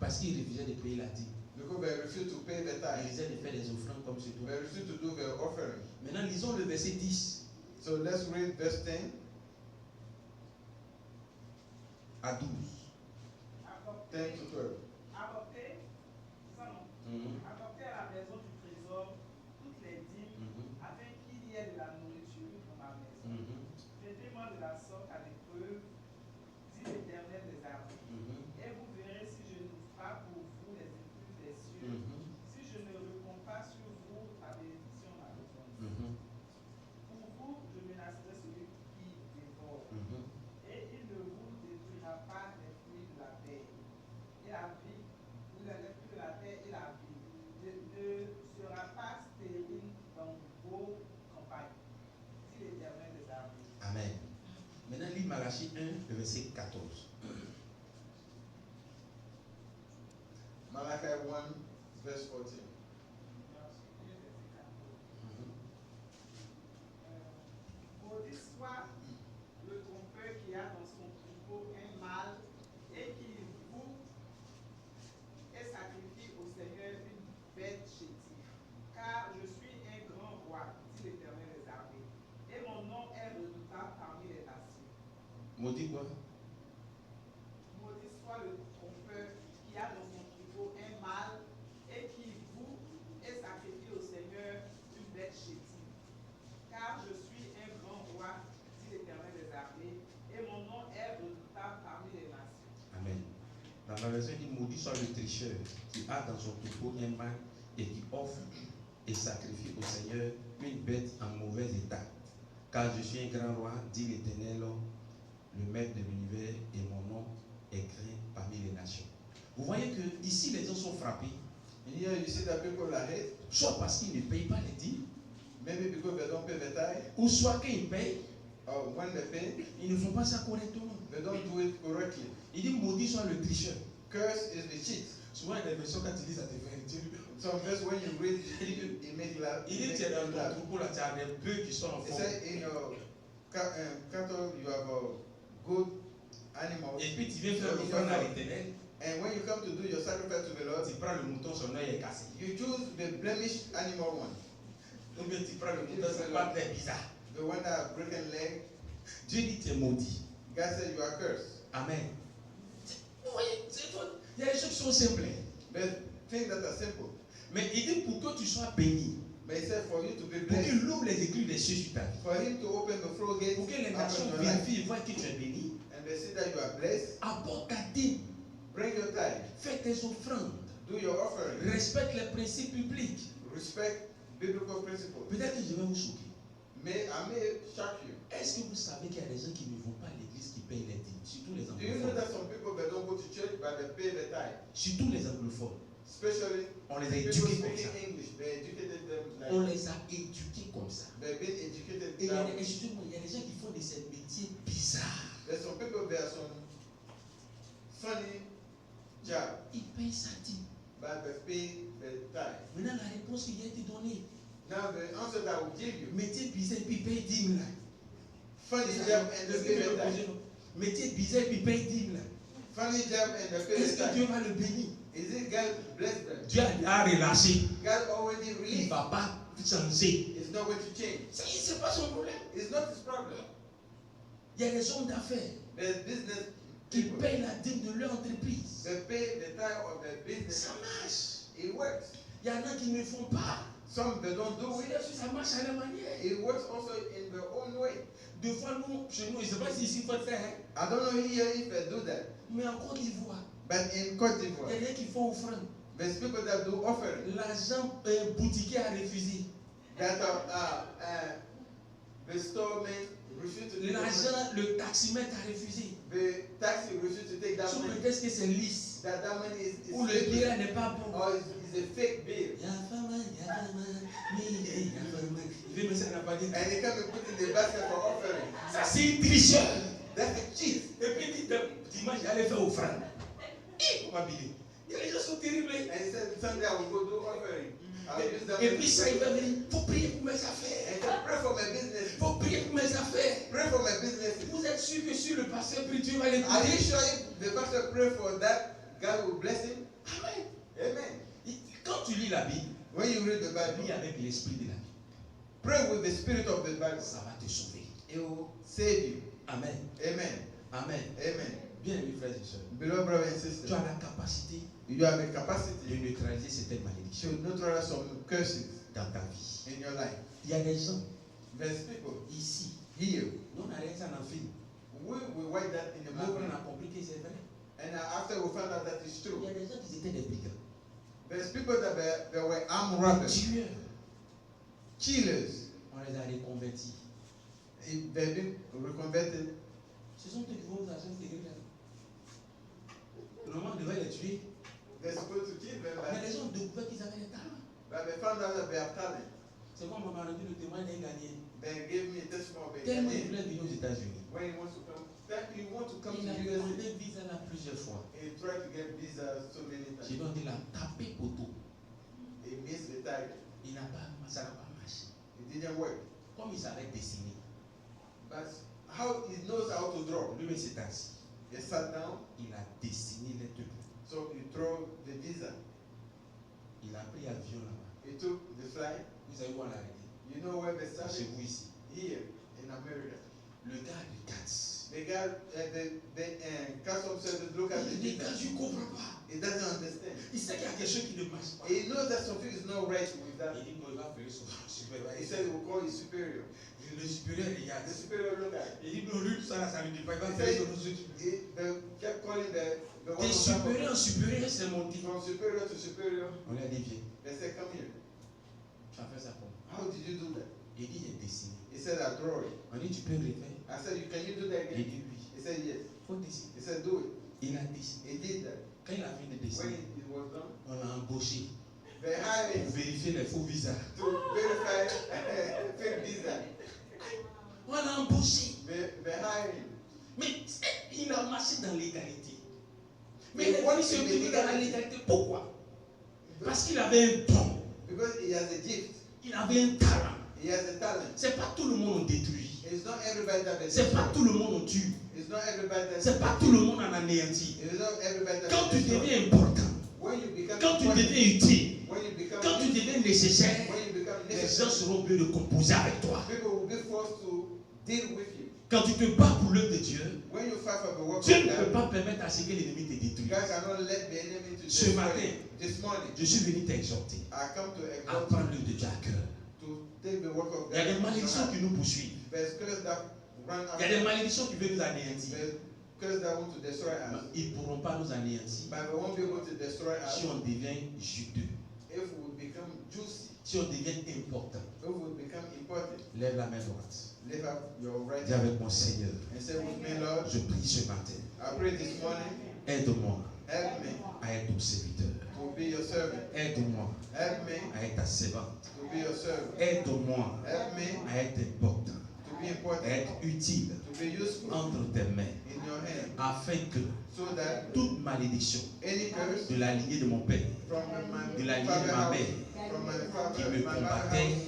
parce qu'ils refusaient de payer la dîme. Because they refuse to pay the Ils tithe. refusaient de faire des offrandes comme c'est tout. They refuse to do their offering. Maintenant, lisons le verset 10 So let's read verse 10 à 12. to 12. apportez, ça non, Mhm. apportez à la maison du trésor toutes les dîmes Mhm. afin qu'il y ait de la nourriture dans ma maison. Mhm. Mettez-moi de la sorte à l'épreuve, dit l'Éternel des armées. Mhm. Et vous verrez si je n'ouvre pas pour vous les écluses des cieux, Mhm. si je ne réponds pas sur vous la bénédiction à l'automne. Mhm. Pour vous, je menacerai celui qui dévore, Mhm. et il ne vous détruira pas les fruits de la terre. Et la vie, les fruits de la terre et la vie ne sera pas stérile dans vos campagnes, dit l'Éternel des armées. Amen. Maintenant, lis Malachie 1, le verset 14. Malachi 1, verse 14. Mhm. Maudit soit le trompeur qui a dans son troupeau un mâle et qui vous et sacrifie au Seigneur une bête chétive. Car je suis un grand roi, dit l'Éternel des armées, et mon nom est redoutable parmi les nations. Maudit quoi? Maudit soit le trompeur qui a dans son troupeau un mâle et qui vous et sacrifie au Seigneur une bête chétive. Car je suis un grand roi, dit l'Éternel des armées, et mon nom est redoutable parmi les nations. Amen. Dans la version, il dit maudit soit le tricheur qui a dans son troupeau un mâle et qui offre et sacrifie au Seigneur une bête en mauvais état. Car je suis un grand roi, dit l'Éternel, le maître de l'univers, et mon nom est craint parmi les nations. Vous voyez que ici les gens sont frappés, And here you see that people are hate, soit parce qu'ils ne payent pas les dîmes, maybe because they don't pay the tithe, ou soit qu'ils payent, or when they pay, ils ne font pas ça correctement. they don't do it correctly. Il dit maudit soit le tricheur. Curse is the cheat. Souvent, les versions, quand ils disent, ça te fait dire. Some verse when you read, it makes laugh. Il dit, tu es dans ton troupeau, là, tu as des bœufs qui sont en It forme. says in your cattle you have a good animal, Et puis tu viens faire l'offrande à l'Éternel, and when you come to do your sacrifice to the Lord, tu prends le mouton, son œil est cassé. you choose the blemished animal one, Ou bien tu prends le mouton, c'est pas très bizarre. the one that has broken leg. Dieu dit, tu es maudit. God said you are cursed. Amen. Vous voyez, il y a des choses qui sont simples. But things that are simple. Mais il dit pour que tu sois béni. But he said for you to be Pour blessed, qu'il ouvre les éclus des cieux sur ta vie. for him to open the floodgates Pour que les upon nations your life, vérifient et voient que tu es béni. and they see that you are blessed, Apporte ta dîme. bring your tithe, Fais tes offrandes. do your offering, Respecte les principes publics. respect biblical principles. Peut-être que je vais vous choquer. I may shock you. Est-ce que vous savez qu'il y a des gens qui ne vont pas à l'église qui payent les dîmes? Surtout les Do you know anglophones. that some people they don't go to church but they pay the tithe? Surtout les anglophones. Especially On les a people éduqués comme speaking ça. English. They educated them On like les a éduqués comme ça. they've been educated. Et il y a That des, excusez-moi, il y a des gens qui font de ces métiers bizarres. there's some people there are some funny job Ils payent sa dîme. but they pay the tithe. Maintenant, la réponse qui vient te donner. Now the answer that I will give you, Métier bizarre, puis paye 10 000 là. funny job and they pay the tithe. Métier bizarre, puis paye 10 000 là. Funny job and they pay Est-ce the que Dieu tithe. va le bénir? Is it God bless them? Dieu a relâché. God already Il ne released. va pas changer. It's not going to change. Ce n'est pas son problème. It's not his problem. Il y a des hommes d'affaires There's business qui people. payent la dîme de leur entreprise. They pay the tithe of their business. Ça marche. It works. Il y en a qui ne font pas. Some they don't do it. Ça marche à la manière. It works also in their own way. Des fois, nous, chez nous, je ne sais pas si ici il faut le faire, hein, I don't know here if they do that, mais en Côte d'Ivoire, but in Côte il y d'Ivoire, a des gens qui font offrande. there's people that do offering. L'agent boutiquier a refusé. That the storeman refuse to take the money. L'agent, le taximètre a refusé. The taxi refuse to take that Sous money. prétexte que c'est lisse. That money is Ou le fake billet n'est pas bon. or is a fake bill. Il y a femme, il y a femme, il y a femme. Il veut me faire la baguette. And they come and put in the basket for offering. C'est une tricheur. That's a cheat. Et puis il dit, dimanche, j'allais faire offrande. Et comment billet? Les gens sont terribles. And he said, Sunday I will go do offering. I'll use that Et money puis to ça, pray. il va venir. Il faut prier pour mes affaires. And he said, pray for my business. Il faut prier pour mes affaires. Pray for my business. Vous êtes sûr que si le pasteur prie, Dieu va les Are you prier? sure if the pastor pray for that, God will bless him? Amen. Amen. Quand tu lis la Bible, When you read the Bible, lis avec l'esprit de la Bible. pray with the spirit of the Bible. Ça va te sauver. It will save you. Amen. Amen. Amen. Amen. Bien, mes frères et sœurs. Beloved brothers and Tu sisters, as la capacité you have the de capacity neutraliser certaines to malédictions neutralize some curses dans ta vie. in your life. Il y a des gens There's people ici. here. Nous, on a rien ça dans le film. We watch that in the Mais après, movie, on a compris que c'est vrai. and after we found out that it's Il true, y a des gens qui étaient des brigands. there's people that were armed Des robbers, tueurs. killers. On les a reconvertis. If they've been reconverted. Ce sont eux qui vont aux agences ségrégales. Normalement, on devait les tuer. They're supposed to kill them, Mais les gens ont découvert qu'ils avaient des talents. but they found out that they have talent. C'est moi, on m'a rendu le témoin d'un Ghanéen. They gave me a testimony of a Tellement il Ghanaian. voulait venir aux États-Unis. When he wants to come, that he want to come Il a to USA. demandé visa là plusieurs fois. He tried to get visa so many J'ai times. donc il a tapé poteau. He missed the target. Il n'a pas, ça n'a pas marché. It didn't work. Comme il savait dessiner, But how he knows how to draw. lui, il s'est assis. He sat down, Il a dessiné les trucs. so he threw the visa. Il a pris avion là-bas. He took the flight. Vous savez où on l'a arrêté? You know where they Chez started? vous ici. Here in America. Le gars regarde. The guy, the custom service look at the Il regarde, visa. je ne comprends pas. He doesn't understand. Il sait qu'il y a quelque chose qui ne marche pas. He knows that something is not right with that. Il dit, non, il va appeler son supérieur. He said he will call his superior. Le supérieur regarde. The superior looked at Il dit, non, lui, ça ne dit pas. Il va He appeler said son supérieur. they kept calling the one De on top of supérieur en supérieur, c'est monté. from superior to superior. On lui a dit, viens, They said, come here. tu as fait ça pour moi. How did you do that? Il dit, j'ai dessiné. He said, I draw it. On dit, tu peux refaire? I said, can you do that Il again? dit, oui. He said, yes. Il faut dessiner. He said, do it. Il a dessiné. He did that. Quand il a fini de When dessiner, it was done, on l'a embauché they hired pour him vérifier les faux visas. to verify fake visa. On l'a embauché. They hired him. Mais il a marché dans l'égalité. Mais Mais il est what venu se is trouver dans l'égalité? l'égalité. Pourquoi? Parce qu'il avait un don. Because he has a gift. Il avait un talent. He has a talent. C'est pas tout le monde on détruit. It's not everybody that is. C'est pas tout le monde on tue. It's not everybody that. C'est pas tout le monde on anéantit. It's not everybody that. Quand tu is destroyed. deviens important, When you become. quand tu important, deviens utile, when you become. quand tu deviens nécessaire, When you become les gens necessary, seront obligés de composer avec toi. people will be forced to deal with you. Quand tu te bats pour l'œuvre de Dieu, when you fight for the work Dieu of ne peut God, pas permettre à ce que l'ennemi te détruise. God cannot let the enemy to Ce destroy matin, you. This morning, je suis venu t'exhorter I come to à exalt prendre l'œuvre de Dieu à cœur. to take the work of Il y a des God. malédictions qui nous poursuivent. There's curse that run Il y a des after. malédictions qui veulent nous anéantir. There's curse that want to destroy us. Ils ne pourront pas nous anéantir But they won't be able to destroy us si on devient juteux, if we become juicy, si on devient important. if we become important. Lève la main droite. Lift up your right Dis hand avec mon Seigneur, and say with me, Lord, je prie ce matin. I pray this morning, Aide-moi help me à être ton serviteur. to be your servant. Aide-moi Help me à être ta servante. to be your servant. Aide-moi Help me à être important, to be à important, être utile to be useful entre tes mains, in your hand, afin que so that toute malédiction any curse de la lignée de mon père, from my de la lignée de father's ma house, mère, from my qui father, me my mother's combattait, house,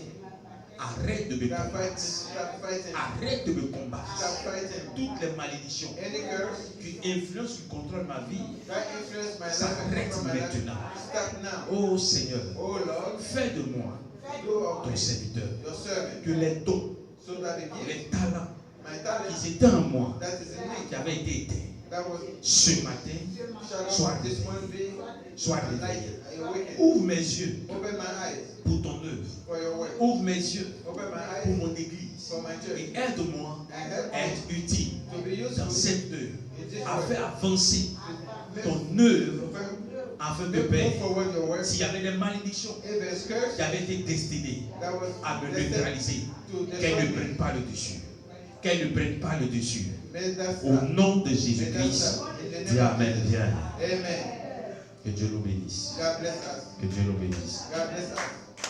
arrête de me stop combattre. fighting, Arrête de me combattre. stop fighting. Toutes les malédictions Any curse qui influencent, qui contrôlent ma vie, that influence my ça life and arrête control my life, maintenant. stop now. Oh Seigneur, Oh Lord, fais de moi do of ton me serviteur. your servant, Que les dons, so that the gift, les talents my talent qui étaient en moi, that is in me, qui avaient été éteints, that was ce matin, shall this one be soient réveillés. light, awakened. Ouvre mes yeux Open my eyes pour ton œuvre. for your work. Ouvre mes yeux Open my pour eyes mon église. for my church. Et aide-moi And help à me être utile to be dans useful cette œuvre, in this à work. faire avancer To ton œuvre, move afin que Père, forward your work. s'il y avait des malédictions If there's curse qui avaient été destinées that was à me destined neutraliser, to qu'elles ne destroy me, prennent pas le dessus. Qu'elles ne prennent pas le dessus. may that Au stop. nom de May that Jésus-Christ, stop. In the dis name of Amen, Jesus. viens. Amen. Que Dieu nous bénisse. God bless us. Que Dieu nous bénisse. God bless us.